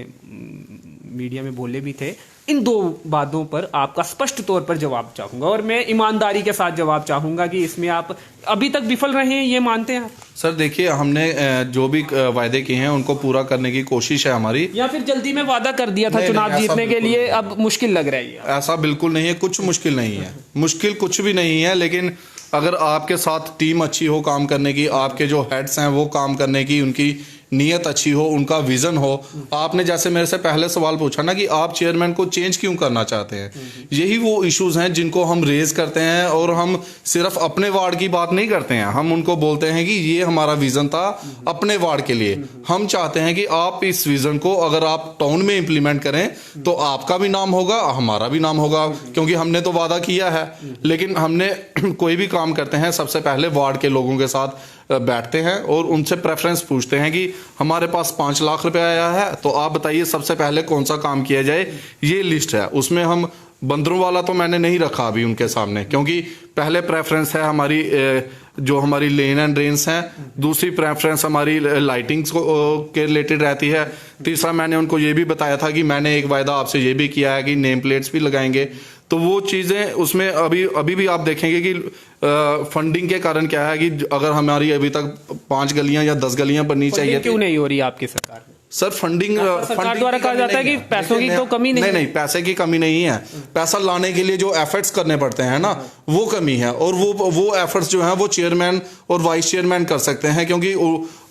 मीडिया में बोले भी थे। इन 2 वादों पर आपका स्पष्ट तौर पर जवाब चाहूंगा और मैं ईमानदारी के साथ जवाब चाहूंगा कि इसमें आप अभी तक विफल रहे हैं, ये मानते हैं आप? सर देखिए, हमने जो भी वायदे किए हैं उनको पूरा करने की कोशिश है हमारी। या फिर जल्दी में वादा कर दिया था चुनाव जीतने के लिए, अब मुश्किल लग रहा है? ऐसा बिल्कुल नहीं है, कुछ मुश्किल नहीं है, मुश्किल कुछ भी नहीं है, लेकिन अगर आपके साथ टीम अच्छी हो काम करने की, आपके जो हेड्स हैं वो काम करने की, उनकी नीयत अच्छी हो, उनका विजन हो। आपने जैसे मेरे से पहले सवाल पूछा ना कि आप चेयरमैन को चेंज क्यों करना चाहते हैं, यही वो इश्यूज हैं जिनको हम रेज करते हैं और हम सिर्फ अपने वार्ड की बात नहीं करते हैं, हम उनको बोलते हैं कि ये हमारा विजन था अपने वार्ड के लिए। हम चाहते हैं कि आप इस विजन को अगर आप टाउन में इंप्लीमेंट करें तो आपका भी नाम होगा, हमारा भी नाम होगा, क्योंकि हमने तो वादा किया है। लेकिन हमने कोई भी काम करते हैं सबसे पहले वार्ड के लोगों के साथ बैठते हैं और उनसे प्रेफरेंस पूछते हैं कि हमारे पास 5 लाख रुपए आया है, तो आप बताइए सबसे पहले कौन सा काम किया जाए। ये लिस्ट है, उसमें हम बंदरों वाला तो मैंने नहीं रखा अभी उनके सामने, क्योंकि पहले प्रेफरेंस है हमारी जो हमारी लेन एंड ड्रेन्स हैं, दूसरी प्रेफरेंस हमारी लाइटिंग्स के रिलेटेड रहती है, तीसरा मैंने उनको ये भी बताया था कि मैंने एक वायदा आपसे ये भी किया है कि नेम प्लेट्स भी लगाएंगे। तो वो चीज़ें उसमें अभी भी आप देखेंगे कि फंडिंग के कारण क्या है कि अगर हमारी अभी तक 5 गलियां या 10 गलियां बननी चाहिए, क्यों नहीं हो रही आपकी सरकार में? सर फंडिंग सरकार द्वारा कहा जाता है कि पैसों की तो कमी नहीं है। नहीं, पैसे की कमी नहीं है, पैसा लाने के लिए जो एफर्ट्स करने पड़ते हैं ना, वो कमी है। और वो एफर्ट्स जो हैं वो चेयरमैन और वाइस चेयरमैन कर सकते हैं, क्योंकि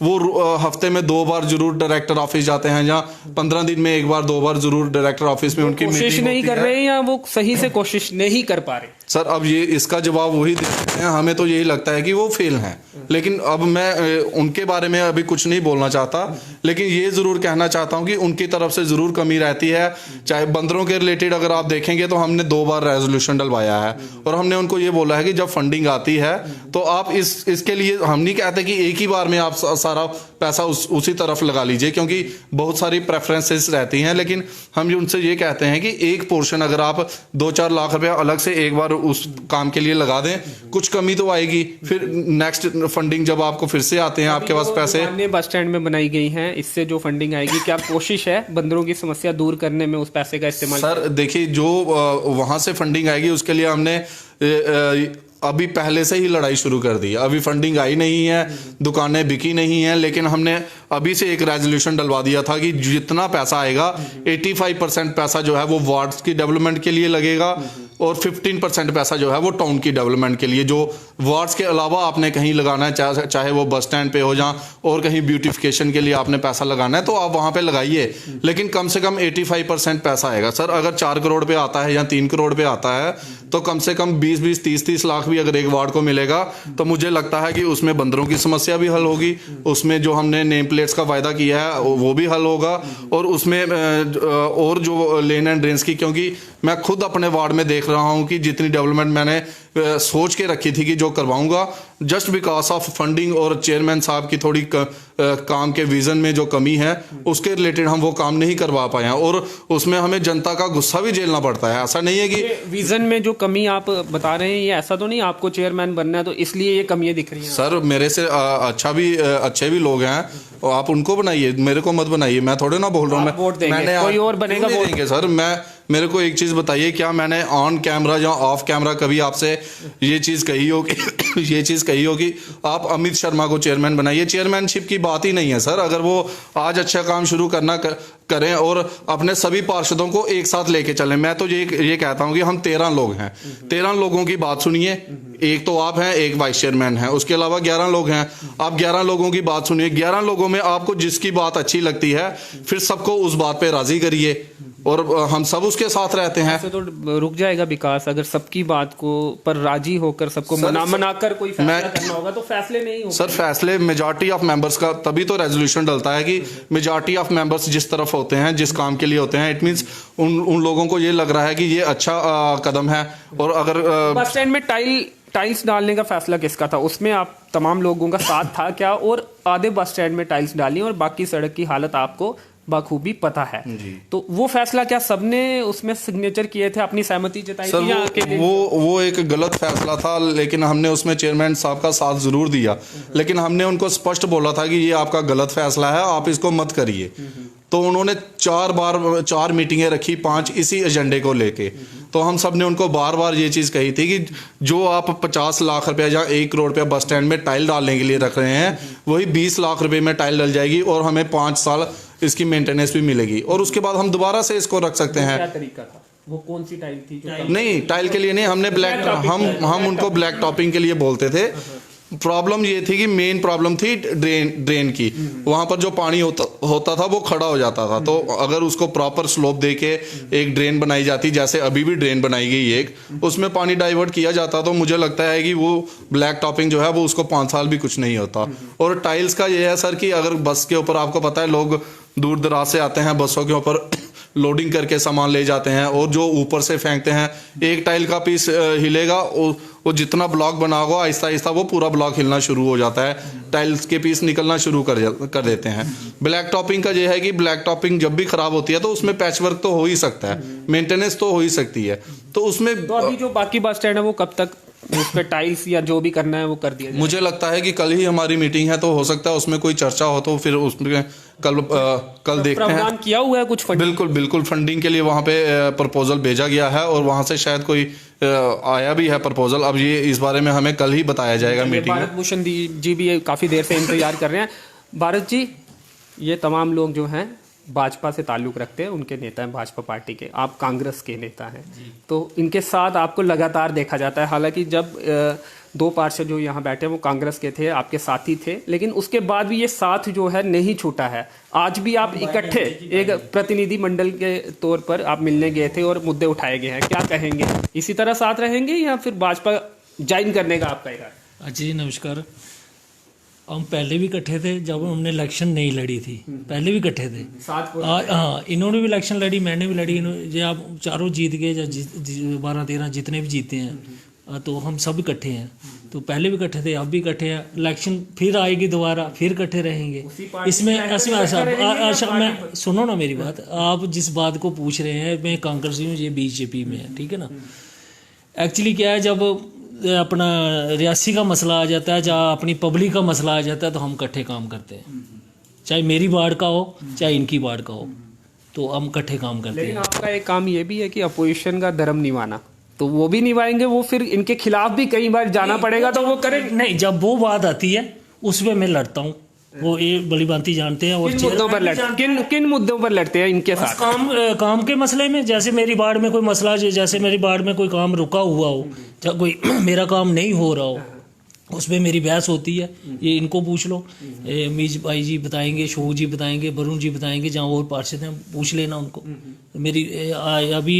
वो हफ्ते में 2 बार जरूर डायरेक्टर ऑफिस जाते हैं, या 15 दिन में 1 बार 2 बार जरूर डायरेक्टर ऑफिस में उनकी कोशिश नहीं कर रहे हैं, या वो सही से कोशिश नहीं कर पा रहे? सर अब ये इसका जवाब वही देते हैं, हमें तो यही लगता है कि वो फेल हैं। लेकिन अब मैं उनके बारे में अभी कुछ नहीं बोलना चाहता, लेकिन ये जरूर कहना चाहता हूं कि उनकी तरफ से जरूर कमी रहती है। चाहे बंदरों के रिलेटेड अगर आप देखेंगे तो हमने 2 बार रेजोल्यूशन डलवाया है और हमने उनको ये बोला है कि जब फंडिंग आती है तो आप इसके लिए हम नहीं कहते कि एक ही बार में आप सारा पैसा उसी तरफ लगा लीजिए, क्योंकि बहुत सारी प्रेफरेंसेस रहती हैं, लेकिन हम उनसे ये कहते हैं कि एक पोर्शन अगर आप 2-4 लाख रुपया अलग से एक बार उस काम के लिए लगा दें, कुछ कमी तो आएगी, फिर नेक्स्ट फंडिंग जब आपको फिर से आते हैं आपके पास पैसे। अन्य बस स्टैंड में बनाई गई हैं, इससे जो फंडिंग आएगी, क्या कोशिश है बंदरों की समस्या दूर करने में उस पैसे का इस्तेमाल? सर देखिए, जो वहां से फंडिंग आएगी उसके लिए हमने अभी पहले से ही लड़ाई शुरू कर दी। अभी फंडिंग आई नहीं है, दुकानें बिकी नहीं हैं, लेकिन हमने अभी से एक रेजोल्यूशन डलवा दिया था कि जितना पैसा आएगा 85% पैसा जो है वो वार्ड्स की डेवलपमेंट के लिए लगेगा और 15% पैसा जो है वो टाउन की डेवलपमेंट के लिए। जो वार्ड्स के अलावा आपने कहीं लगाना है, चाहे वो बस स्टैंड पे हो जहाँ और कहीं ब्यूटिफिकेशन के लिए आपने पैसा लगाना है तो आप वहां पे लगाइए, लेकिन कम से कम 85% पैसा आएगा। सर अगर 4 करोड़ पे आता है या 3 करोड़ पे आता है तो कम से कम 20-20, 30-30 लाख भी अगर एक वार्ड को मिलेगा तो मुझे लगता है कि उसमें बंदरों की समस्या भी हल होगी, उसमें जो हमने नेम प्लेट्स का वायदा किया है वो भी हल होगा, और उसमें और जो लेन एंड ड्रेन्स की, क्योंकि मैं खुद अपने वार्ड में देख रहा हूं कि जितनी डेवलपमेंट मैंने सोच के रखी थी कि जो करवाऊंगा, जस्ट बिकॉज ऑफ फंडिंग और चेयरमैन साहब की थोड़ी काम के विजन में जो कमी है उसके रिलेटेड हम वो काम नहीं करवा पाए हैं, और उसमें हमें जनता का गुस्सा भी झेलना पड़ता है। ऐसा नहीं है कि विजन में जो कमी आप बता रहे हैं, ये ऐसा तो नहीं आपको चेयरमैन बनना है तो इसलिए ये कमियां दिख रही हैं? सर मेरे से अच्छे भी लोग हैं, आप उनको बनाइए, मेरे को मत बनाइए। मैं थोड़े ना बोल रहा हूँ वोट देंगे, कोई और बनेगा वोट देंगे। सर मेरे को एक चीज बताइए, क्या मैंने ऑन कैमरा या ऑफ कैमरा कभी आपसे ये चीज कही हो कि आप अमित शर्मा को चेयरमैन बनाइए? चेयरमैनशिप की बात ही नहीं है सर। अगर वो आज अच्छा काम शुरू करें और अपने सभी पार्षदों को एक साथ लेके चलें। मैं तो ये कहता हूं कि हम 13 लोग हैं, 13 लोगों की बात सुनिए। एक तो आप हैं, एक वाइस चेयरमैन है, उसके अलावा 11 लोग हैं। आप 11 लोगों की बात सुनिए, 11 लोगों में आपको जिसकी बात अच्छी लगती है फिर सबको उस बात पे राजी करिए, और हम सब उसके साथ रहते हैं। ऐसे तो रुक जाएगा विकास अगर सबकी बात को पर राजी होकर सबको मनाकर कोई फैसला करना होगा तो फैसले नहीं होंगे। सर फैसले मेजॉरिटी ऑफ मेंबर्स का, तभी तो रेजोल्यूशन डलता है कि मेजॉरिटी ऑफ मेंबर्स जिस तरफ होते हैं, जिस काम के लिए होते हैं, इट मींस उन लोगों को ये लग रहा है कि ये अच्छा कदम है। और अगर बस स्टैंड में टाइल्स डालने का फैसला किसका था? उसमें आप तमाम लोगों का साथ था क्या? और आधे बस स्टैंड में टाइल्स डाली और बाकी सड़क की हालत आपको बखूबी पता है, तो वो फैसला क्या सबने उसमें सिग्नेचर किए थे, अपनी सहमति जताई थी या अकेले? वो एक गलत फैसला था, लेकिन हमने उसमें चेयरमैन साहब का साथ जरूर दिया, लेकिन हमने उनको स्पष्ट बोला था कि ये आपका गलत फैसला है, आप इसको मत करिए। तो उन्होंने 4 मीटिंगें रखी, 5 इसी एजेंडे को लेके। तो हम सब ने उनको बार बार ये चीज़ कही थी कि जो आप 50 लाख रुपया या 1 करोड़ रुपया बस स्टैंड में टाइल डालने के लिए रख रहे हैं, वही 20 लाख रुपए में टाइल डल जाएगी और हमें 5 साल इसकी मेंटेनेंस भी मिलेगी, और उसके बाद हम दोबारा से इसको रख सकते हैं। क्या तरीका था? वो कौन सी टाइल थी? नहीं, टाइल के लिए नहीं, हमने हम उनको ब्लैक टॉपिंग के लिए बोलते थे। प्रॉब्लम ये थी कि मेन प्रॉब्लम थी ड्रेन की। वहां पर जो पानी होता था वो खड़ा हो जाता था, तो अगर उसको प्रॉपर स्लोप देके एक ड्रेन बनाई जाती, जैसे अभी भी ड्रेन बनाई गई एक, उसमें पानी डाइवर्ट किया जाता, तो मुझे लगता है कि वो ब्लैक टॉपिंग जो है वो उसको 5 साल भी कुछ नहीं होता। और टाइल्स का ये है सर कि अगर बस के ऊपर, आपको पता है लोग दूर दराज से आते हैं, बसों के ऊपर लोडिंग करके सामान ले जाते हैं, और जो ऊपर से फेंकते हैं, एक टाइल का पीस हिलेगा, वो जितना ब्लॉक बना होगा आहिस्ता आहिस्ता वो पूरा ब्लॉक हिलना शुरू हो जाता है, टाइल्स के पीस निकलना शुरू कर देते हैं। ब्लैक टॉपिंग का ये है कि ब्लैक टॉपिंग जब भी खराब होती है तो उसमें पैच वर्क तो हो ही सकता है, मेंटेनेंस तो हो ही सकती है, तो उसमें तो अभी जो बाकी बस स्टैंड है वो कब तक उस पे टाइल्स या जो भी करना है वो कर दिया जाए? मुझे लगता है कि कल ही हमारी मीटिंग है, तो हो सकता है उसमें कोई चर्चा हो, तो फिर उसमें कल देखते हैं। किया हुआ है कुछ फंडिंग? बिल्कुल फंडिंग के लिए वहाँ पे प्रपोजल भेजा गया है, और वहाँ से शायद कोई आया भी है प्रपोजल। अब ये इस बारे में हमें कल ही बताया जाएगा मीटिंग में। भारत भूषण जी भी काफी देर से इंतजार कर रहे हैं। भारत जी, ये तमाम लोग जो हैं भाजपा से ताल्लुक रखते हैं, उनके नेता हैं भाजपा पार्टी के, आप कांग्रेस के नेता हैं, तो इनके साथ आपको लगातार देखा जाता है। हालांकि जब 2 पार्षद जो यहाँ बैठे हैं वो कांग्रेस के थे, आपके साथी थे, लेकिन उसके बाद भी ये साथ जो है नहीं छूटा है। आज भी आप इकट्ठे एक प्रतिनिधि मंडल के तौर पर आप मिलने गए थे और मुद्दे उठाए गए हैं, क्या कहेंगे? इसी तरह साथ रहेंगे या फिर भाजपा ज्वाइन करने का आपका इरादा? जी नमस्कार। हम पहले भी इकट्ठे थे, जब हमने इलेक्शन नहीं लड़ी थी, पहले भी इकट्ठे थे। हाँ, इन्होंने भी इलेक्शन लड़ी, मैंने भी लड़ी। ये आप चारों जीत गए, 12-13 जितने भी जीते हैं, तो हम सब इकट्ठे हैं, तो पहले भी इकट्ठे थे, अब भी इकट्ठे हैं। इलेक्शन फिर आएगी दोबारा, फिर इकट्ठे रहेंगे। इसमें ऐसा मैं सुनो ना मेरी बात, आप जिस बात को पूछ रहे हैं, मैं कांग्रेस हूँ, ये बीजेपी में है, ठीक है ना। एक्चुअली क्या है, जब अपना रियासी का मसला आ जाता है, या अपनी पब्लिक का मसला आ जाता है, तो हम इकट्ठे काम करते हैं, चाहे मेरी वार्ड का हो चाहे इनकी वार्ड का हो, तो हम इकट्ठे काम करते हैं। लेकिन आपका एक काम ये भी है कि अपोजिशन का धर्म निभाना, तो वो भी निभाएंगे, वो फिर इनके खिलाफ भी कई बार जाना पड़ेगा, तो वो करें नहीं। जब वो बात आती है उसमें मैं लड़ता हूँ, वो ये बड़ी भांति जानते हैं। और किन मुद्दों पर लड़ते, किन मुद्दों पर लड़ते हैं इनके साथ? काम के मसले में, जैसे मेरी वार्ड में कोई मसला, जैसे मेरी वार्ड में कोई काम रुका हुआ हो, चाहे कोई मेरा काम नहीं हो रहा हो, उसमें मेरी बहस होती है। ये इनको पूछ लो, मीज भाई जी बताएंगे, शोक जी बताएंगे, वरुण जी बताएंगे, जहाँ और पार्षद हैं पूछ लेना उनको। मेरी अभी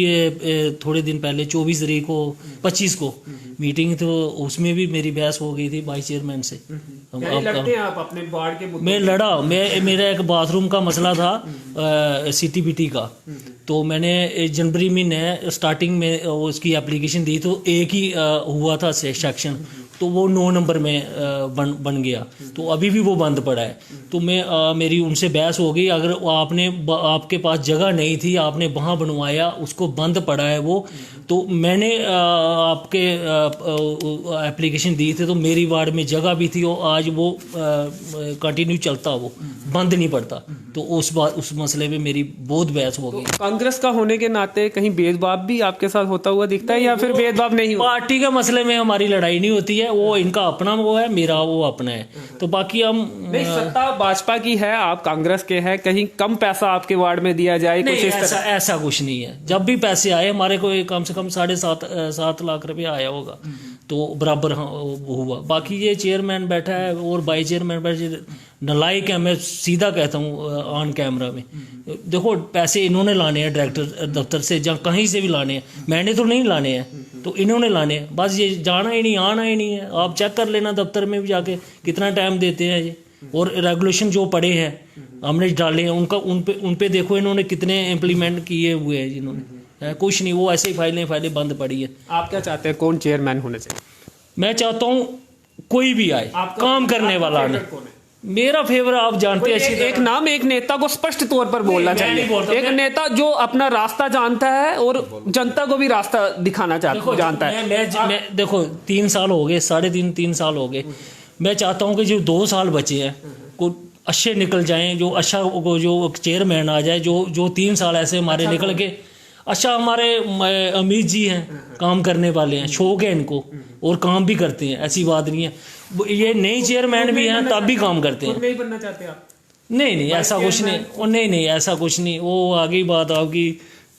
थोड़े दिन पहले 24 तारीख को 25 को मीटिंग, तो उसमें भी मेरी बहस हो गई थी वाइस चेयरमैन से। लड़ते हैं आप अपने वार्ड के मुद्दों? मैं लड़ा, मेरा एक बाथरूम का मसला था CTBT का, तो मैंने जनवरी महीने स्टार्टिंग में उसकी एप्लीकेशन दी, तो एक ही हुआ था सेक्शन, तो वो 9 नंबर में बन गया, तो अभी भी वो बंद पड़ा है। तो मेरी उनसे बहस हो गई, अगर आपके पास जगह नहीं थी, आपने वहाँ बनवाया, उसको बंद पड़ा है वो, तो मैंने आपके एप्लीकेशन दी थी, तो मेरी वार्ड में जगह भी थी, और आज वो कंटिन्यू चलता, वो बंद नहीं पड़ता। तो उस मसले में मेरी बहुत बहस हो गई। कांग्रेस का होने के नाते कहीं भेदभाव भी आपके साथ होता हुआ दिखता है, या फिर भेदभाव नहीं होता? पार्टी के मसले में हमारी लड़ाई नहीं होती है, वो इनका अपना वो है, मेरा वो अपना है, तो बाकी हम नहीं, सत्ता भाजपा की है, आप कांग्रेस के हैं, कहीं कम पैसा आपके वार्ड में दिया जाए कुछ इस तरह? ऐसा कुछ नहीं है। जब भी पैसे आए हमारे को, कम से कम 7.5 लाख रुपया आया होगा, तो बराबर हुआ। बाकी ये चेयरमैन बैठा है और वाइस चेयरमैन बैठे, नलायक है, मैं सीधा कहता हूँ ऑन कैमरा में। देखो, पैसे इन्होंने लाने हैं डायरेक्टर दफ्तर से, जहाँ कहीं से भी लाने हैं, मैंने तो नहीं लाने हैं, तो इन्होंने लाने हैं। बस ये जाना ही नहीं, आना ही नहीं है। आप चेक कर लेना दफ्तर में भी जाके कितना टाइम देते हैं ये, और रेगुलेशन जो पड़े हैं हमने डाले हैं, उन पे देखो इन्होंने कितने इम्प्लीमेंट किए हुए हैं जिन्होंने। कुछ नहीं, वो ऐसे ही फाइलें बंद पड़ी है। आप क्या चाहते हैं, कौन चेयरमैन होने चाहिए? मैं चाहता हूँ कोई भी आए, काम करने वाला आने। मेरा फेवरेट आप जानते हैं, एक नाम, एक नेता को स्पष्ट तौर पर बोलना चाहिए, एक नेता जो अपना रास्ता जानता है और जनता को भी रास्ता दिखाना जानता है। मैं देखो 3 साल हो गए, 3.5 साल हो गए। मैं चाहता हूँ कि जो 2 साल बचे हैं को अच्छे निकल जाएं, जो अच्छा जो चेयरमैन आ जाए, जो 3 साल ऐसे हमारे निकल के अच्छा। हमारे अमित जी हैं, काम करने वाले हैं, शौक है इनको, और काम भी करते हैं, ऐसी बात नहीं है। ये नए चेयरमैन भी हैं, तब भी काम करते हैं। नहीं बनना चाहते आप? नहीं, ऐसा कुछ नहीं, नहीं ऐसा कुछ नहीं, वो आगे बात आपकी।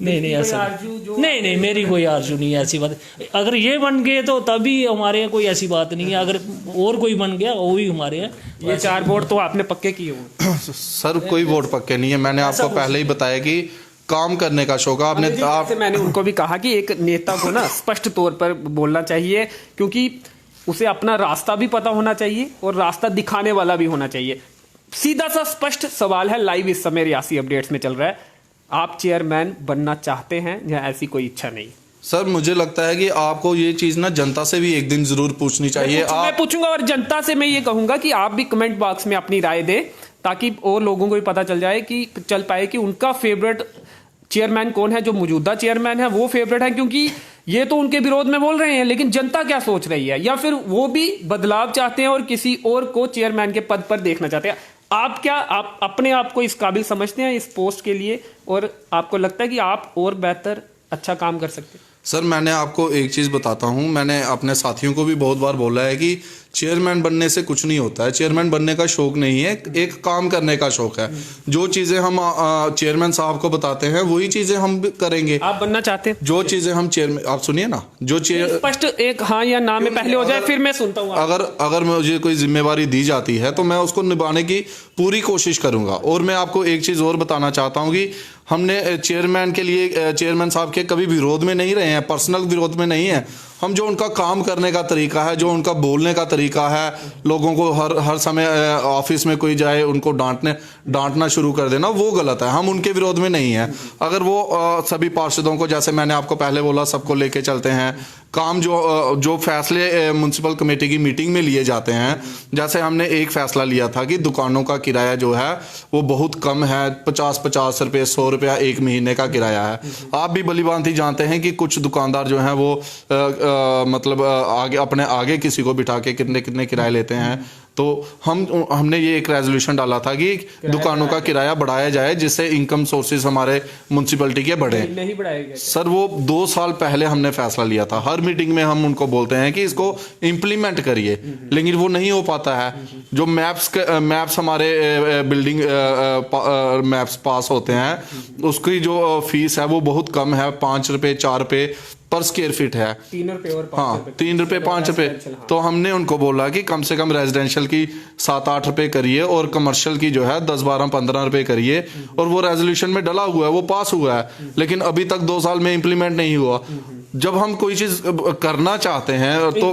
नहीं ऐसा नहीं, मेरी कोई आरजू नहीं है, ऐसी बात। अगर ये बन गए तो तभी हमारे यहाँ कोई ऐसी बात नहीं है, अगर और कोई बन गया वो भी हमारे यहाँ। ये 4 वोट तो आपने पक्के किए हुए? सर, कोई वोट पक्के नहीं है। मैंने आपको पहले ही बताया कि काम करने का शौक है। मैंने उनको भी कहा कि एक नेता को ना स्पष्ट तौर पर बोलना चाहिए, क्योंकि उसे अपना रास्ता भी पता होना चाहिए और रास्ता दिखाने वाला भी होना चाहिए। सीधा सा स्पष्ट सवाल है, लाइव इस समय रियासी अपडेट्स में चल रहा है। आप चेयरमैन बनना चाहते हैं या ऐसी कोई इच्छा नहीं? सर, मुझे लगता है कि आपको ये चीज ना जनता से भी एक दिन जरूर पूछनी चाहिए। मैं पूछूंगा, और जनता से मैं ये कहूंगा कि आप भी कमेंट बॉक्स में अपनी राय दें, ताकि और लोगों को भी पता चल पाए कि उनका फेवरेट चेयरमैन कौन है। जो मौजूदा चेयरमैन है वो फेवरेट है, क्योंकि ये तो उनके विरोध में बोल रहे हैं, लेकिन जनता क्या सोच रही है, या फिर वो भी बदलाव चाहते हैं और किसी और को चेयरमैन के पद पर देखना चाहते हैं। आप अपने आप को इस काबिल समझते हैं इस पोस्ट के लिए, और आपको लगता है कि आप और बेहतर अच्छा काम कर सकते हैं? सर, मैंने आपको एक चीज़ बताता हूं, मैंने अपने साथियों को भी बहुत बार बोला है कि चेयरमैन बनने से कुछ नहीं होता है। चेयरमैन बनने का शौक नहीं है, एक काम करने का शौक है। जो चीज़ें हम चेयरमैन साहब को बताते हैं वही चीज़ें हम करेंगे। आप बनना चाहते हैं? जो चीज़ें हम चेयरमैन, आप सुनिए ना, जो स्पष्ट एक हाँ या ना में पहले हो जाए, फिर मैं सुनता हूँ। अगर मुझे कोई जिम्मेवारी दी जाती है तो मैं उसको निभाने की पूरी कोशिश करूंगा। और मैं आपको एक चीज़ और बताना चाहता हूँ कि हमने चेयरमैन के लिए, चेयरमैन साहब के कभी विरोध में नहीं रहे हैं, पर्सनल विरोध में नहीं है। हम जो उनका काम करने का तरीका है, जो उनका बोलने का तरीका है, लोगों को हर समय ऑफिस में कोई जाए उनको डांटना शुरू कर देना, वो गलत है। हम उनके विरोध में नहीं हैं। अगर वो सभी पार्षदों को, जैसे मैंने आपको पहले बोला, सबको लेके चलते हैं, काम जो फैसले म्युनिसिपल कमेटी की मीटिंग में लिए जाते हैं, जैसे हमने एक फैसला लिया था कि दुकानों का किराया जो है वो बहुत कम है, 50 रुपये 100 रुपया एक महीने का किराया है। आप भी भलीभांति जानते हैं कि कुछ दुकानदार जो हैं वो मतलब अपने आगे किसी को बिठा के कितने कितने किराए लेते हैं। तो हमने ये एक रेजोल्यूशन डाला था कि दुकानों का किराया बढ़ाया जाए जिससे इनकम सोर्सेज हमारे म्युनिसिपैलिटी के बढ़े। नहीं बढ़ाया गया सर, वो 2 साल पहले हमने फैसला लिया था। हर मीटिंग में हम उनको बोलते हैं कि इसको इम्प्लीमेंट करिए, लेकिन वो नहीं हो पाता है। जो मैप्स हमारे बिल्डिंग मैप्स पास होते हैं उसकी जो फीस है वो बहुत कम है, 5 रुपये 4 रुपये पर स्क्वायर फीट है। 3 रुपये और 5 हाँ, 3 रुपये 5 रुपये। तो हमने उनको बोला कि कम से कम रेजिडेंशियल की 7-8 रुपये करिए और कमर्शियल की जो है 10-12-15 रुपये करिए। और वो रेजोल्यूशन में डला हुआ है, वो पास हुआ है, लेकिन अभी तक 2 साल में इम्प्लीमेंट नहीं हुआ। जब हम कोई चीज करना चाहते हैं तो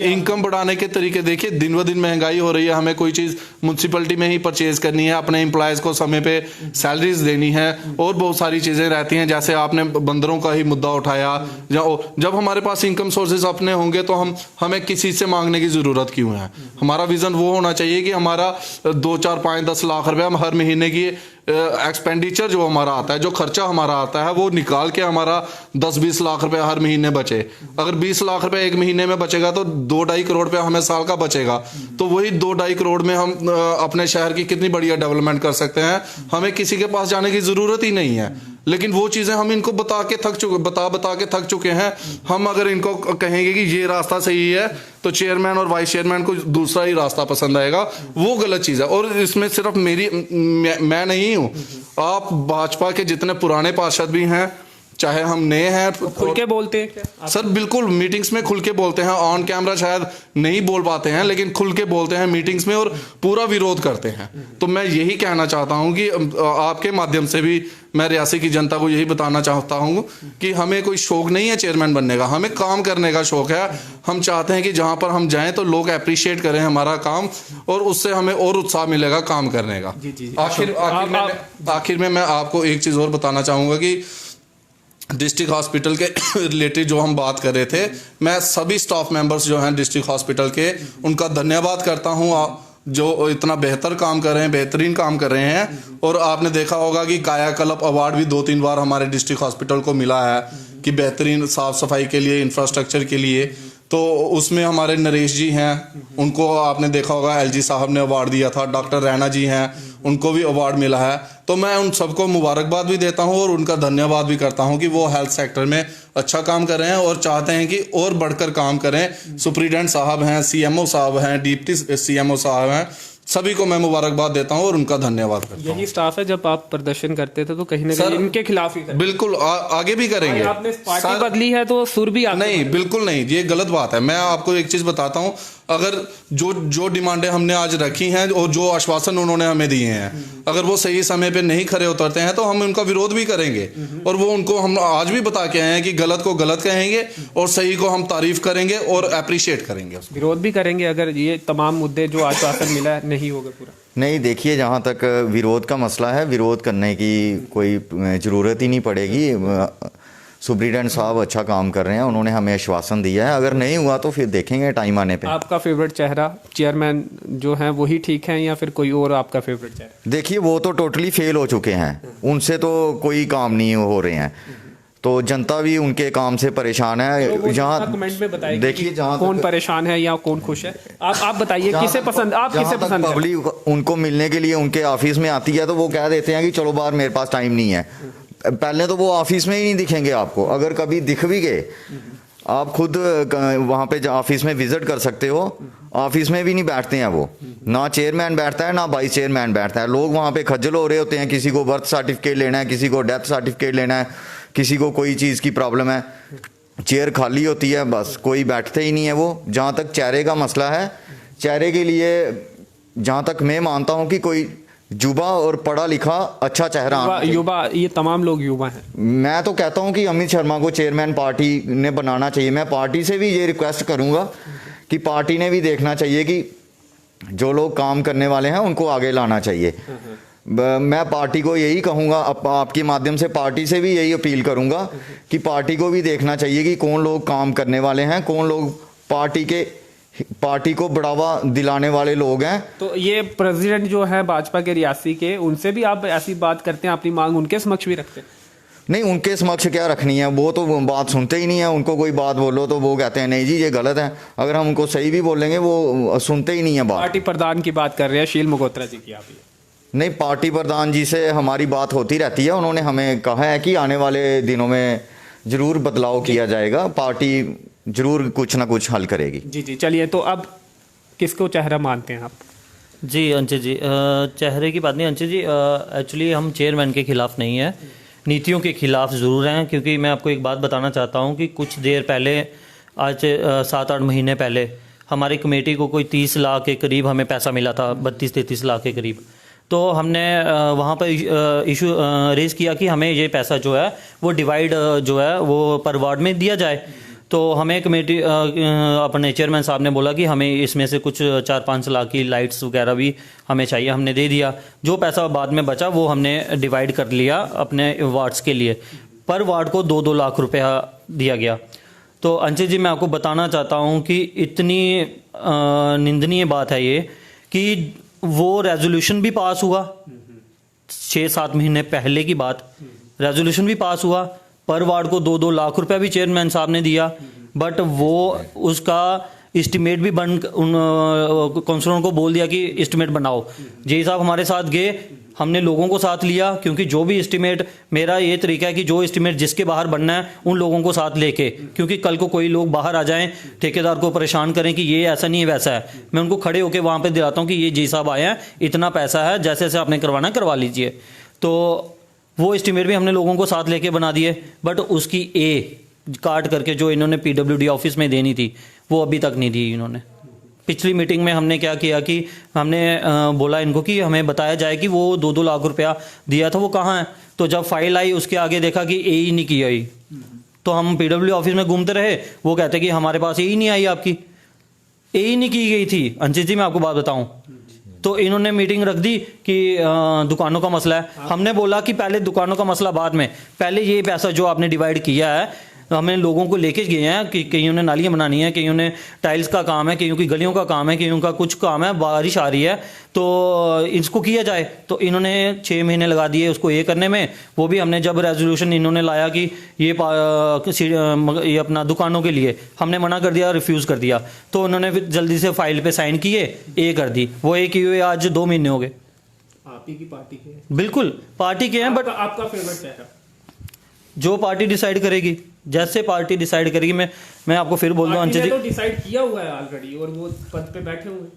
इनकम बढ़ाने के तरीके देखिए, दिन ब दिन महंगाई हो रही है। हमें कोई चीज म्युनिसिपैलिटी में ही परचेज करनी है, अपने एम्प्लॉयज को समय पे सैलरीज देनी है और बहुत सारी चीजें रहती हैं। जैसे आपने बंदरों का ही मुद्दा उठाया, जब हमारे पास इनकम सोर्सेज अपने होंगे तो हमें किसी से मांगने की जरूरत क्यों है। हमारा विजन वो होना चाहिए कि हमारा 2, 4, 5, 10 लाख रुपए हम हर महीने की एक्सपेंडिचर जो हमारा आता है, जो खर्चा हमारा आता है, वो निकाल के हमारा 10-20 लाख रुपए हर महीने बचे। अगर 20 लाख रुपए एक महीने में बचेगा तो 2-2.5 करोड़ रुपए हमें साल का बचेगा। तो वही 2-2.5 करोड़ में हम अपने शहर की कितनी बढ़िया डेवलपमेंट कर सकते हैं। हमें किसी के पास जाने की जरूरत ही नहीं है, लेकिन वो चीजें हम इनको बता के थक चुके हैं। हम अगर इनको कहेंगे कि ये रास्ता सही है तो चेयरमैन और वाइस चेयरमैन को दूसरा ही रास्ता पसंद आएगा, वो गलत चीज है। और इसमें सिर्फ मैं नहीं हूं, आप भाजपा के जितने पुराने पार्षद भी हैं, चाहे हम नए हैं, खुल के बोलते हैं क्या सर? बिल्कुल, मीटिंग्स में खुल के बोलते हैं। ऑन कैमरा शायद नहीं बोल पाते हैं, लेकिन खुल के बोलते हैं मीटिंग्स में और पूरा विरोध करते हैं। तो मैं यही कहना चाहता हूं कि आपके माध्यम से भी मैं रियासी की जनता को यही बताना चाहता हूं कि हमें कोई शौक नहीं है चेयरमैन बनने का, हमें काम करने का शौक है। हम चाहते हैं कि जहां पर हम जाएं तो लोग अप्रिशिएट करें हमारा काम, और उससे हमें और उत्साह मिलेगा काम करने का। आखिर में मैं आपको एक चीज और बताना चाहूंगा कि डिस्ट्रिक्ट हॉस्पिटल के रिलेटेड जो हम बात कर रहे थे, मैं सभी स्टाफ मेंबर्स जो हैं डिस्ट्रिक्ट हॉस्पिटल के, उनका धन्यवाद करता हूं, जो इतना बेहतर काम कर रहे हैं, बेहतरीन काम कर रहे हैं। और आपने देखा होगा कि कायाकल्प अवार्ड भी 2-3 बार हमारे डिस्ट्रिक्ट हॉस्पिटल को मिला है कि बेहतरीन साफ सफाई के लिए, इंफ्रास्ट्रक्चर के लिए। तो उसमें हमारे नरेश जी हैं, उनको आपने देखा होगा एलजी साहब ने अवार्ड दिया था। डॉक्टर रैना जी हैं, उनको भी अवार्ड मिला है। तो मैं उन सबको मुबारकबाद भी देता हूं और उनका धन्यवाद भी करता हूं कि वो हेल्थ सेक्टर में अच्छा काम कर रहे हैं और चाहते हैं कि और बढ़कर काम करें। सुप्रीडेंट साहब हैं, सीएमओ साहब हैं, डिप्टी सीएमओ साहब हैं, सभी को मैं मुबारकबाद देता हूं और उनका धन्यवाद करता हूं। यही स्टाफ है, जब आप प्रदर्शन करते थे तो कहीं ना कहीं इनके खिलाफ ही बिल्कुल आगे भी करेंगे। आपने पार्टी बदली है तो सुर भी नहीं, बिल्कुल नहीं, ये गलत बात है। मैं आपको एक चीज बताता हूं, अगर जो डिमांडें हमने आज रखी हैं और जो आश्वासन उन्होंने हमें दिए हैं, अगर वो सही समय पे नहीं खरे उतरते हैं तो हम उनका विरोध भी करेंगे। और वो उनको हम आज भी बता के आए हैं कि गलत को गलत कहेंगे और सही को हम तारीफ करेंगे और अप्रिशिएट करेंगे, विरोध भी करेंगे अगर ये तमाम मुद्दे जो आश्वासन मिला है नहीं होगा पूरा। नहीं, देखिए, जहाँ तक विरोध का मसला है, विरोध करने की कोई ज़रूरत ही नहीं पड़ेगी। सुप्रीडेंट साहब अच्छा काम कर रहे हैं, उन्होंने हमें आश्वासन दिया है। अगर नहीं हुआ तो फिर देखेंगे टाइम आने पे। आपका फेवरेट चेहरा चेयरमैन जो है वही ठीक है या फिर कोई और आपका फेवरेट चेहरा? देखिए, वो तो टोटली फेल हो चुके हैं, उनसे तो कोई काम नहीं हो रहे हैं। तो जनता भी उनके काम से परेशान है। जहाँ कमेंट में बताइए, देखिए, जहाँ कौन परेशान है या कौन खुश है, आप बताइए किसे पसंद, आप किसे पसंद है? पब्लिक उनको मिलने के लिए उनके ऑफिस में आती है तो वो कह देते हैं कि चलो बाहर, मेरे पास टाइम नहीं है। पहले तो वो ऑफिस में ही नहीं दिखेंगे आपको। अगर कभी दिख भी गए, आप खुद वहाँ पे ऑफिस में विजिट कर सकते हो, ऑफिस में भी नहीं बैठते हैं वो। ना चेयरमैन बैठता है, ना वाइस चेयरमैन बैठता है। लोग वहाँ पे खज्जल हो रहे होते हैं, किसी को बर्थ सर्टिफिकेट लेना है, किसी को डेथ सर्टिफिकेट लेना है, किसी को कोई चीज़ की प्रॉब्लम है, चेयर खाली होती है, बस कोई बैठते ही नहीं है वो। जहाँ तक चेहरे का मसला है, चेहरे के लिए जहाँ तक मैं मानता हूँ कि कोई युवा और पढ़ा लिखा अच्छा चेहरा, युवा, ये तमाम लोग युवा हैं। मैं तो कहता हूं कि अमित शर्मा को चेयरमैन पार्टी ने बनाना चाहिए। मैं पार्टी से भी ये रिक्वेस्ट करूंगा कि पार्टी ने भी देखना चाहिए कि जो लोग काम करने वाले हैं उनको आगे लाना चाहिए। मैं पार्टी को यही कहूँगा, आपके माध्यम से पार्टी से भी यही अपील करूँगा कि पार्टी को भी देखना चाहिए कि कौन लोग काम करने वाले हैं, कौन लोग पार्टी को बढ़ावा दिलाने वाले लोग हैं। तो ये प्रेसिडेंट जो है भाजपा के रियासी के, उनसे भी आप ऐसी बात करते हैं, अपनी मांग उनके समक्ष भी रखते हैं? नहीं, उनके समक्ष क्या रखनी है, वो तो बात सुनते ही नहीं है। उनको कोई बात बोलो तो वो कहते हैं नहीं जी ये गलत है। अगर हम उनको सही भी बोलेंगे वो सुनते ही नहीं है बात। पार्टी प्रधान की बात कर रहे हैं शील मल्होत्रा जी की आप ये? नहीं, पार्टी प्रधान जी से हमारी बात होती रहती है। उन्होंने हमें कहा है कि आने वाले दिनों में ज़रूर बदलाव किया जाएगा, पार्टी ज़रूर कुछ ना कुछ हल करेगी। जी जी, चलिए, तो अब किसको चेहरा मानते हैं आप? जी अंचित जी, चेहरे की बात नहीं अंचित जी, एक्चुअली हम चेयरमैन के खिलाफ नहीं है, नीतियों के खिलाफ ज़रूर हैं। क्योंकि मैं आपको एक बात बताना चाहता हूं कि कुछ देर पहले, आज 7-8 महीने पहले, हमारी कमेटी को कोई 30 लाख के करीब हमें पैसा मिला था, 32-33 लाख के करीब। तो हमने वहाँ पर इशू रेज़ किया कि हमें ये पैसा जो है वो डिवाइड जो है वो पर वार्ड में दिया जाए। तो हमें कमेटी अपने चेयरमैन साहब ने बोला कि हमें इसमें से कुछ 4-5 लाख की लाइट्स वगैरह भी हमें चाहिए, हमने दे दिया। जो पैसा बाद में बचा वो हमने डिवाइड कर लिया अपने वार्ड्स के लिए। पर वार्ड को 2-2 लाख रुपया दिया गया। तो अंचित जी, मैं आपको बताना चाहता हूँ कि इतनी निंदनीय बात है ये कि वो रेजोल्यूशन भी पास हुआ, 6-7 महीने पहले की बात, रेजोल्यूशन भी पास हुआ, पर वार्ड को 2-2 लाख रुपया भी चेयरमैन साहब ने दिया। बट वो उसका एस्टिमेट भी बन, उन काउंसलरों को बोल दिया कि एस्टिमेट बनाओ। जी साहब हमारे साथ गए, हमने लोगों को साथ लिया, क्योंकि जो भी एस्टिमेट, मेरा ये तरीका है कि जो एस्टिमेट जिसके बाहर बनना है उन लोगों को साथ लेके, क्योंकि कल को कोई लोग बाहर आ जाएं, ठेकेदार को परेशान करें कि ये ऐसा नहीं है वैसा है, मैं उनको खड़े होकर वहाँ पे दिलाता हूँ कि ये जी साहब आए हैं, इतना पैसा है, जैसे जैसे आपने करवाना है करवा लीजिए। तो वो एस्टिमेट भी हमने लोगों को साथ लेके बना दिए। बट उसकी काट करके जो इन्होंने PWD ऑफिस में देनी थी वो अभी तक नहीं दी इन्होंने। पिछली मीटिंग में हमने क्या किया कि हमने बोला इनको कि हमें बताया जाए कि वो 2-2 लाख रुपया दिया था वो कहाँ है। तो जब फाइल आई उसके आगे देखा कि ही नहीं की आई, तो हम PWD ऑफिस में घूमते रहे, वो कहते कि हमारे पास ही नहीं आई, आपकी ही नहीं की गई थी। अंचित जी, मैं आपको बात बताऊं, तो इन्होंने मीटिंग रख दी कि दुकानों का मसला है। हमने बोला कि पहले दुकानों का मसला बाद में, पहले ये पैसा जो आपने डिवाइड किया है, हमने लोगों को लेके गए हैं कि कईयों ने नालियाँ बनानी है, कईयों ने टाइल्स का काम है, कईयों की गलियों का काम है, कईयों का कुछ काम है, बारिश आ रही है तो इसको किया जाए। तो इन्होंने 6 महीने लगा दिए उसको ये करने में। वो भी हमने जब रेजोल्यूशन इन्होंने लाया कि ये अपना दुकानों के लिए, हमने मना कर दिया, रिफ्यूज़ कर दिया। तो उन्होंने फिर जल्दी से फाइल पे साइन किए, ए कर दी। वो ए किए हुए आज 2 महीने हो गए। आप ही की पार्टी के? बिल्कुल पार्टी के हैं, बट आपका फेवरेट चेहरा? जो पार्टी डिसाइड करेगी, जैसे पार्टी डिसाइड करेगी। मैं आपको फिर बोल दूं अंचित जी, तो डिसाइड किया हुआ है ऑलरेडी और वो पद पे बैठे हुए।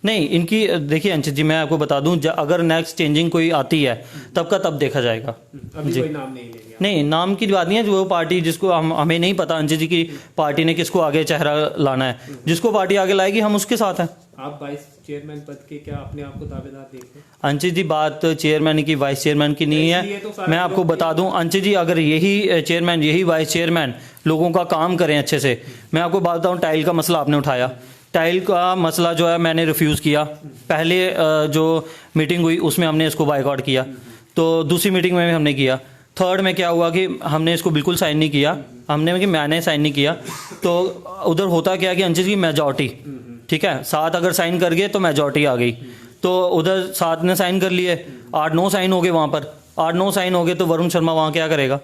नहीं, इनकी देखिए अंचित जी, मैं आपको बता दूं, अगर नेक्स्ट चेंजिंग कोई आती है तब का तब देखा जाएगा। अभी कोई नाम नहीं लेंगे? नहीं, नाम की बात नहीं है। जो पार्टी जिसको हमें नहीं पता अंचित जी की पार्टी ने किसको आगे चेहरा लाना है, जिसको पार्टी आगे लाएगी हम उसके साथ हैं। आप वाइस चेयरमैन पद के क्या अपने आप को दावेदार देखते हैं? अंचित जी, बात चेयरमैन की वाइस चेयरमैन की नहीं है। तो मैं आपको बता दूं अंचित जी, अगर यही चेयरमैन, यही वाइस चेयरमैन लोगों का काम करें अच्छे से, मैं आपको बात बताऊं, टाइल का मसला आपने उठाया, टाइल का मसला जो है मैंने रिफ्यूज़ किया। पहले जो मीटिंग हुई उसमें हमने इसको बायकॉट किया, तो दूसरी मीटिंग में भी हमने किया। थर्ड में क्या हुआ कि हमने इसको बिल्कुल साइन नहीं किया, मैंने साइन नहीं किया। तो उधर होता क्या कि अंचित की मेजॉरिटी, ठीक है, 7 अगर साइन कर गए तो मेजॉरिटी आ गई। तो उधर 7 ने साइन कर लिए, 8-9 साइन हो गए वहाँ पर। 8-9 साइन हो गए तो वरुण शर्मा वहाँ क्या करेगा?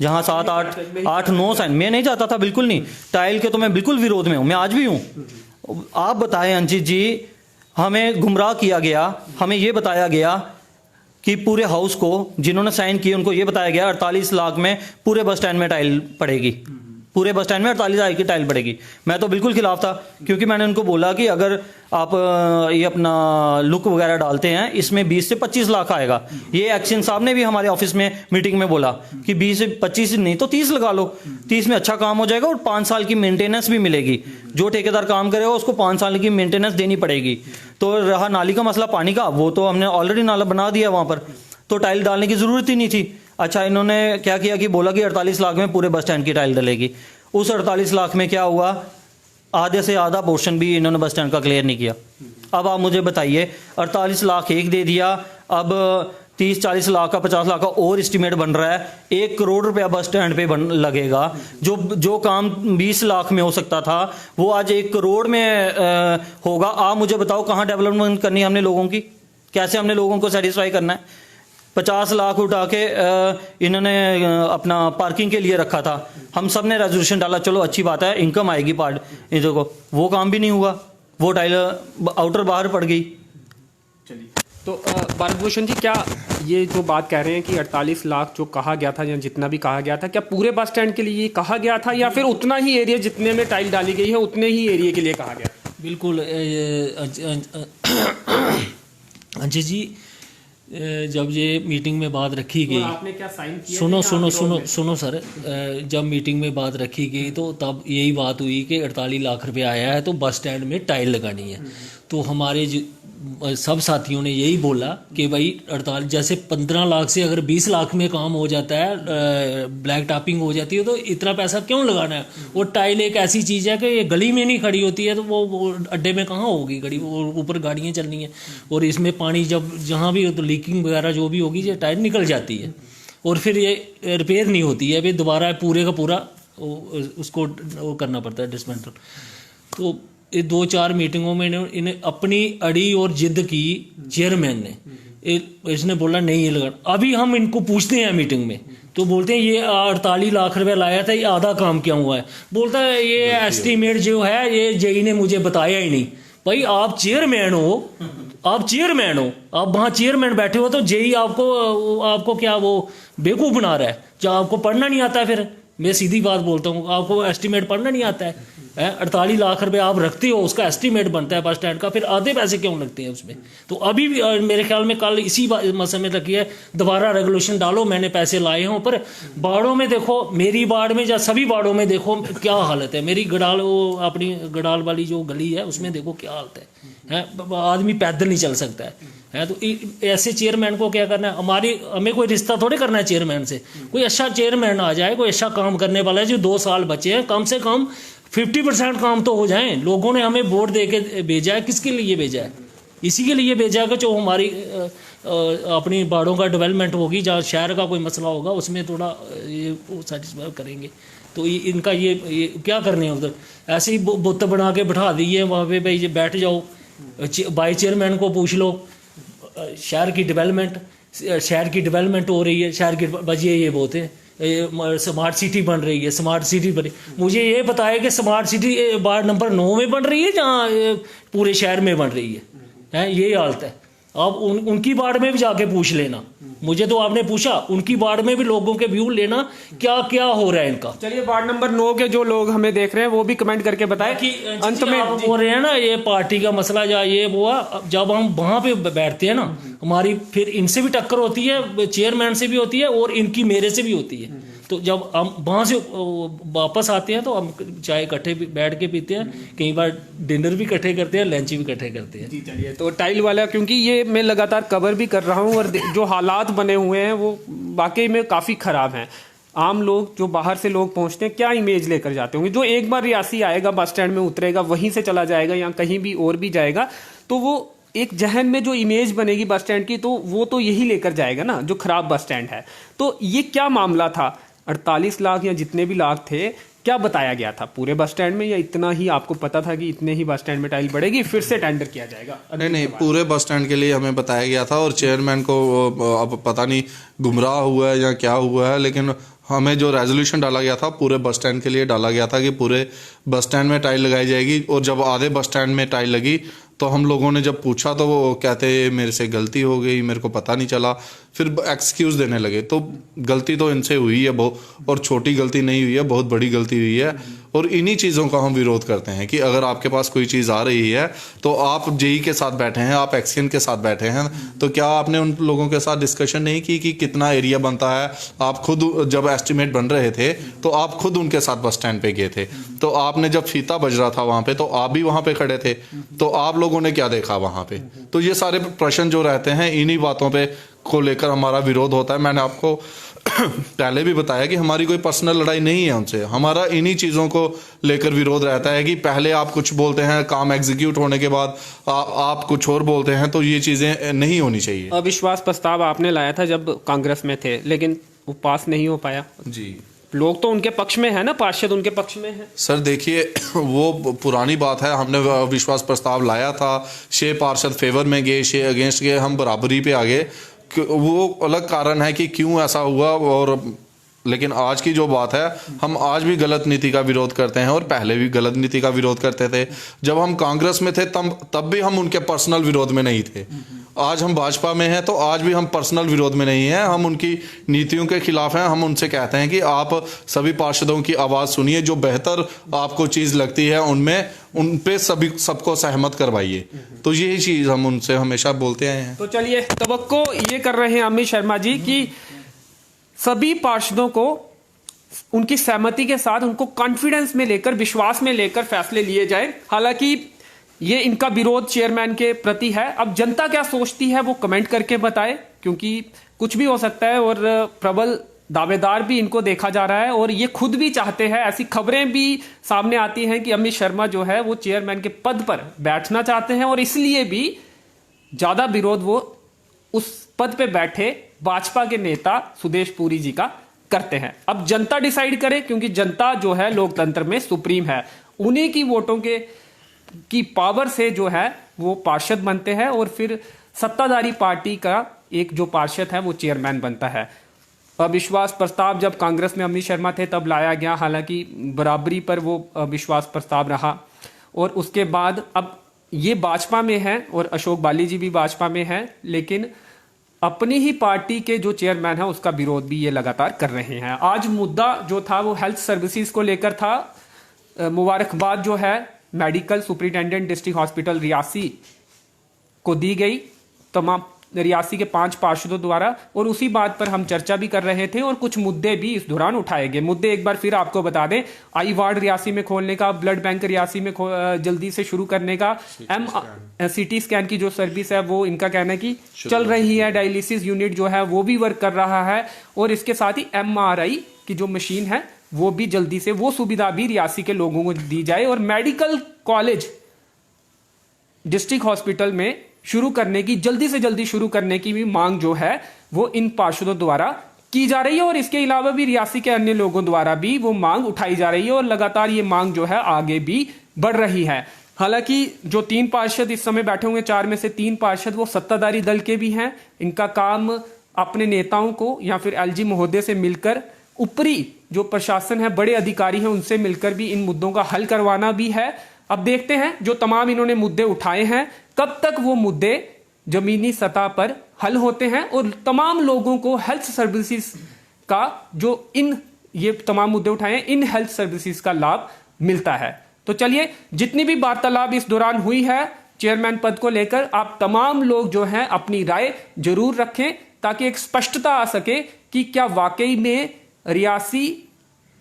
जहाँ 7-8-9 साइन, मैं नहीं चाहता था, बिल्कुल नहीं। टाइल के तो मैं बिल्कुल विरोध में हूँ, मैं आज भी हूँ। आप बताएं अंचित जी, हमें गुमराह किया गया, हमें ये बताया गया कि पूरे हाउस को जिन्होंने साइन किए उनको ये बताया गया 48 लाख में पूरे बस स्टैंड में टाइल पड़ेगी, पूरे बस स्टैंड में 48 लाख की टाइल पड़ेगी। मैं तो बिल्कुल खिलाफ था, क्योंकि मैंने उनको बोला कि अगर आप ये अपना लुक वगैरह डालते हैं इसमें 20 से 25 लाख आएगा। ये एक्शन साहब ने भी हमारे ऑफिस में मीटिंग में बोला कि 20 से 25 नहीं तो 30 लगा लो, 30 में अच्छा काम हो जाएगा और 5 साल की मेंटेनेंस भी मिलेगी। जो ठेकेदार काम करेगा उसको 5 साल की मेंटेनेंस देनी पड़ेगी। तो रहा नाली का मसला, पानी का, वो तो हमने ऑलरेडी नाला बना दिया वहाँ पर, तो टाइल डालने की ज़रूरत ही नहीं थी। अच्छा, इन्होंने क्या किया कि बोला कि 48 लाख में पूरे बस स्टैंड की टाइल डलेगी। उस 48 लाख में क्या हुआ, आधे से आधा पोर्शन भी इन्होंने बस स्टैंड का क्लियर नहीं किया। अब आप मुझे बताइए, 48 लाख एक दे दिया, अब 30-40 लाख का 50 लाख का और एस्टीमेट बन रहा है, 1 करोड़ रुपया बस स्टैंड पे लगेगा। जो काम 20 लाख में हो सकता था वो आज 1 करोड़ में होगा। आप मुझे बताओ कहाँ डेवलपमेंट करनी है हमने लोगों की, कैसे हमने लोगों को सेटिस्फाई करना है। 50 लाख उठा के इन्होंने अपना पार्किंग के लिए रखा था, हम सब ने रेजोल्यूशन डाला, चलो अच्छी बात है इनकम आएगी पार्ट इधर को, वो काम भी नहीं हुआ, वो टाइल आउटर बाहर पड़ गई। चलिए, तो भारत भूषण जी, क्या ये जो बात कह रहे हैं कि 48 लाख जो कहा गया था या जितना भी कहा गया था, क्या पूरे बस स्टैंड के लिए कहा गया था या फिर उतना ही एरिया जितने में टाइल डाली गई है उतने ही एरिया के लिए कहा गया? बिल्कुल अजय जी, जब ये मीटिंग में बात रखी गई, आपने क्या साइन किया? सुनो सर, जब मीटिंग में बात रखी गई तो तब यही बात हुई कि 48 लाख रुपया आया है तो बस स्टैंड में टाइल लगानी है। तो हमारे सब साथियों ने यही बोला कि भाई 48, जैसे 15 लाख से अगर 20 लाख में काम हो जाता है, ब्लैक टॉपिंग हो जाती है, तो इतना पैसा क्यों लगाना है। और टाइल एक ऐसी चीज़ है कि ये गली में नहीं खड़ी होती है, तो वो अड्डे में कहाँ होगी खड़ी, वो ऊपर गाड़ियाँ चलनी है और इसमें पानी जब जहाँ भी तो लीकिंग वगैरह जो भी होगी ये टाइल निकल जाती है और फिर ये रिपेयर नहीं होती है, फिर दोबारा पूरे का पूरा उसको वो करना पड़ता है डिसमेंटल। तो ये 2-4 मीटिंगों में इन्हें अपनी अड़ी और जिद की चेयरमैन ने, इसने बोला नहीं ये लगा। अभी हम इनको पूछते हैं मीटिंग में तो बोलते हैं ये 48 लाख रुपए लाया था, ये आधा काम क्या हुआ है। बोलता है ये एस्टीमेट जो है ये जेई ने मुझे बताया ही नहीं। भाई आप चेयरमैन हो, आप वहाँ चेयरमैन बैठे हो तो जेई आपको क्या वो बेवकूफ़ बना रहा है, जो आपको पढ़ना नहीं आता है। फिर मैं सीधी बात बोलता हूँ, आपको एस्टीमेट पढ़ना नहीं आता है। 48 लाख रुपए आप रखते हो, उसका एस्टीमेट बनता है बस स्टैंड का, फिर आधे पैसे क्यों लगते हैं उसमें। तो अभी भी मेरे ख्याल में कल इसी मसले में रखी है, दोबारा रेगुलेशन डालो, मैंने पैसे लाए हैं। पर बाड़ों में देखो, मेरी बाड़ में या सभी बाड़ों में देखो क्या हालत है। मेरी गडाल, वो अपनी गडाल वाली जो गली है उसमें देखो क्या हालत है, आदमी पैदल नहीं चल सकता है। तो ऐसे चेयरमैन को क्या करना है, हमें कोई रिश्ता थोड़े करना है चेयरमैन से। कोई अच्छा चेयरमैन आ जाए, कोई अच्छा काम करने वाला है, जो 2 साल बचे हैं, कम से कम 50% काम तो हो जाए। लोगों ने हमें वोट दे के भेजा है, किसके लिए भेजा है? इसी के लिए भेजा है कि जो हमारी अपनी बाड़ों का डेवलपमेंट होगी, जहाँ शहर का कोई मसला होगा उसमें थोड़ा ये सेटिस्फाई करेंगे। तो इनका ये क्या करने हैं उधर, ऐसे ही बुत बना के बिठा दिए वहाँ पे, भाई बैठ जाओ, वाइस चेयरमैन को पूछ लो। शहर की डेवलपमेंट हो रही है, शहर की बजिए ये बोलते हैं स्मार्ट सिटी बन रही है, स्मार्ट सिटी बनी। मुझे ये बताया कि स्मार्ट सिटी वार्ड नंबर 9 में बन रही है, जहाँ पूरे शहर में बन रही है, यही हालत है। आप उनकी वार्ड में भी जाके पूछ लेना। मुझे तो आपने पूछा, उनकी वार्ड में भी लोगों के व्यू लेना, क्या क्या हो रहा है इनका। चलिए, वार्ड नंबर 9 के जो लोग हमें देख रहे हैं वो भी कमेंट करके बताएं कि अंत में आप बोल रहे हैं ना ये पार्टी का मसला या ये वो, जब हम वहां पे बैठते हैं ना, हमारी फिर इनसे भी टक्कर होती है, चेयरमैन से भी होती है और इनकी मेरे से भी होती है। तो जब हम वहाँ से वापस आते हैं तो हम चाय इकट्ठे बैठ के पीते हैं, कई बार डिनर भी इकट्ठे करते हैं, लंच भी इकट्ठे करते हैं। जी चलिए, तो टाइल वाला, क्योंकि ये मैं लगातार कवर भी कर रहा हूँ और जो हालात बने हुए हैं वो वाकई में काफ़ी ख़राब हैं। आम लोग जो बाहर से लोग पहुंचते हैं क्या इमेज लेकर जाते होंगे। जो एक बार रियासी आएगा, बस स्टैंड में उतरेगा, वहीं से चला जाएगा या कहीं भी और भी जाएगा, तो वो एक जहन में जो इमेज बनेगी बस स्टैंड की, तो वो तो यही लेकर जाएगा ना, जो खराब बस स्टैंड है। तो ये क्या मामला था, 48 लाख या जितने भी लाख थे, क्या बताया गया था पूरे बस स्टैंड में, या इतना ही आपको पता था कि इतने ही बस स्टैंड में टाइल बढ़ेगी, फिर से टेंडर किया जाएगा? नहीं, पूरे बस स्टैंड के लिए हमें बताया गया था और चेयरमैन को अब पता नहीं गुमराह हुआ है या क्या हुआ है, लेकिन हमें जो रेजोल्यूशन डाला गया था पूरे बस स्टैंड के लिए डाला गया था कि पूरे बस स्टैंड में टाइल लगाई जाएगी। और जब आधे बस स्टैंड में टाइल लगी तो हम लोगों ने जब पूछा तो वो कहते मेरे से गलती हो गई, मेरे को पता नहीं चला, फिर एक्सक्यूज़ देने लगे। तो गलती तो इनसे हुई है बहुत, और छोटी गलती नहीं हुई है, बहुत बड़ी गलती हुई है। और इन्हीं चीज़ों का हम विरोध करते हैं कि अगर आपके पास कोई चीज़ आ रही है तो आप जेई के साथ बैठे हैं, आप एक्सकेन के साथ बैठे हैं, तो क्या आपने उन लोगों के साथ डिस्कशन नहीं की कि कितना एरिया बनता है? आप खुद जब एस्टिमेट बन रहे थे तो आप खुद उनके साथ बस स्टैंड पे गए थे, तो आपने जब फीता बज रहा था वहाँ पे तो आप भी वहाँ पे खड़े थे, तो आप लोगों ने क्या देखा वहाँ पे? तो ये सारे प्रश्न जो रहते हैं, इन्हीं बातों पे को लेकर हमारा विरोध होता है। मैंने आपको पहले भी बताया कि हमारी कोई पर्सनल लड़ाई नहीं है उनसे, हमारा इन्हीं चीज़ों को लेकर विरोध रहता है कि पहले आप कुछ बोलते हैं, काम एग्जीक्यूट होने के बाद आप कुछ और बोलते हैं, तो ये चीज़ें नहीं होनी चाहिए। अविश्वास प्रस्ताव आपने लाया था जब कांग्रेस में थे, लेकिन वो पास नहीं हो पाया। जी, लोग तो उनके पक्ष में है ना, पार्षद उनके पक्ष में है। सर देखिए, वो पुरानी बात है, हमने विश्वास प्रस्ताव लाया था, 6 पार्षद फेवर में गए, 6 अगेंस्ट गए, हम बराबरी पे आ गए। वो अलग कारण है कि क्यों ऐसा हुआ, और लेकिन आज की जो बात है, हम आज भी गलत नीति का विरोध करते हैं और पहले भी गलत नीति का विरोध करते थे। जब हम कांग्रेस में थे तब भी हम उनके पर्सनल विरोध में नहीं थे। आज हम भाजपा में हैं तो आज भी हम पर्सनल विरोध में नहीं हैं, हम उनकी नीतियों के खिलाफ हैं। हम उनसे कहते हैं कि आप सभी पार्षदों की आवाज़ सुनिए, जो बेहतर आपको चीज़ लगती है उन पे सबको सहमत करवाइए। तो यही चीज़ हम उनसे हमेशा बोलते आए हैं। तो चलिए, तवक्को ये कर रहे हैं अमित शर्मा जी कि सभी पार्षदों को उनकी सहमति के साथ, उनको कॉन्फिडेंस में लेकर, विश्वास में लेकर फैसले लिए जाए। हालांकि ये इनका विरोध चेयरमैन के प्रति है। अब जनता क्या सोचती है वो कमेंट करके बताए, क्योंकि कुछ भी हो सकता है और प्रबल दावेदार भी इनको देखा जा रहा है और ये खुद भी चाहते हैं। ऐसी खबरें भी सामने आती हैं कि अमित शर्मा जो है वो चेयरमैन के पद पर बैठना चाहते हैं और इसलिए भी ज्यादा विरोध वो उस पद पे बैठे भाजपा के नेता सुदेश पुरी जी का करते हैं। अब जनता डिसाइड करे, क्योंकि जनता जो है लोकतंत्र में सुप्रीम है, उन्हीं की वोटों की पावर से जो है वो पार्षद बनते हैं और फिर सत्ताधारी पार्टी का एक जो पार्षद है वो चेयरमैन बनता है। अविश्वास प्रस्ताव जब कांग्रेस में अमित शर्मा थे तब लाया गया, हालांकि बराबरी पर वो अविश्वास प्रस्ताव रहा और उसके बाद अब ये भाजपा में है और अशोक बाली जी भी भाजपा में है, लेकिन अपनी ही पार्टी के जो चेयरमैन है उसका विरोध भी ये लगातार कर रहे हैं। आज मुद्दा जो था वो हेल्थ सर्विसेज को लेकर था। मुबारकबाद जो है medical superintendent district hospital Reasi को दी गई तमाम रियासी के 5 पार्षदों द्वारा, और उसी बात पर हम चर्चा भी कर रहे थे और कुछ मुद्दे भी इस दौरान उठाए गए। मुद्दे एक बार फिर आपको बता दें, आई वार्ड रियासी में खोलने का, ब्लड बैंक रियासी में जल्दी से शुरू करने का, सीटी स्कैन की जो सर्विस है वो इनका कहना है कि चल रही है, डायलिसिस यूनिट जो है वो भी वर्क कर रहा है और इसके साथ ही MRI की जो मशीन है वो भी जल्दी से, वो सुविधा भी रियासी के लोगों को दी जाए और मेडिकल कॉलेज डिस्ट्रिक्ट हॉस्पिटल में शुरू करने की, जल्दी से जल्दी शुरू करने की भी मांग जो है वो इन पार्षदों द्वारा की जा रही है और इसके अलावा भी रियासी के अन्य लोगों द्वारा भी वो मांग उठाई जा रही है और लगातार ये मांग जो है आगे भी बढ़ रही है। हालांकि जो 3 पार्षद इस समय बैठे होंगे, 4 में से 3 पार्षद वो सत्ताधारी दल के भी हैं। इनका काम अपने नेताओं को या फिर LG महोदय से मिलकर, ऊपरी जो प्रशासन है, बड़े अधिकारी हैं, उनसे मिलकर भी इन मुद्दों का हल करवाना भी है। अब देखते हैं जो तमाम इन्होंने मुद्दे उठाए हैं कब तक वो मुद्दे जमीनी सतह पर हल होते हैं और तमाम लोगों को हेल्थ सर्विसेज का, जो ये तमाम मुद्दे उठाए हैं, इन हेल्थ सर्विसेज का लाभ मिलता है। तो चलिए, जितनी भी वार्तालाप इस दौरान हुई है चेयरमैन पद को लेकर, आप तमाम लोग जो हैं अपनी राय जरूर रखें ताकि एक स्पष्टता आ सके कि क्या वाकई में रियासी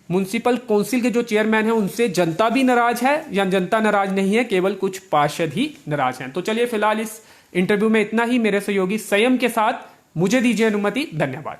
म्युनिसिपल काउंसिल के जो चेयरमैन हैं उनसे जनता भी नाराज है या जनता नाराज नहीं है, केवल कुछ पार्षद ही नाराज हैं। तो चलिए, फिलहाल इस इंटरव्यू में इतना ही। मेरे सहयोगी संयम के साथ मुझे दीजिए अनुमति। धन्यवाद।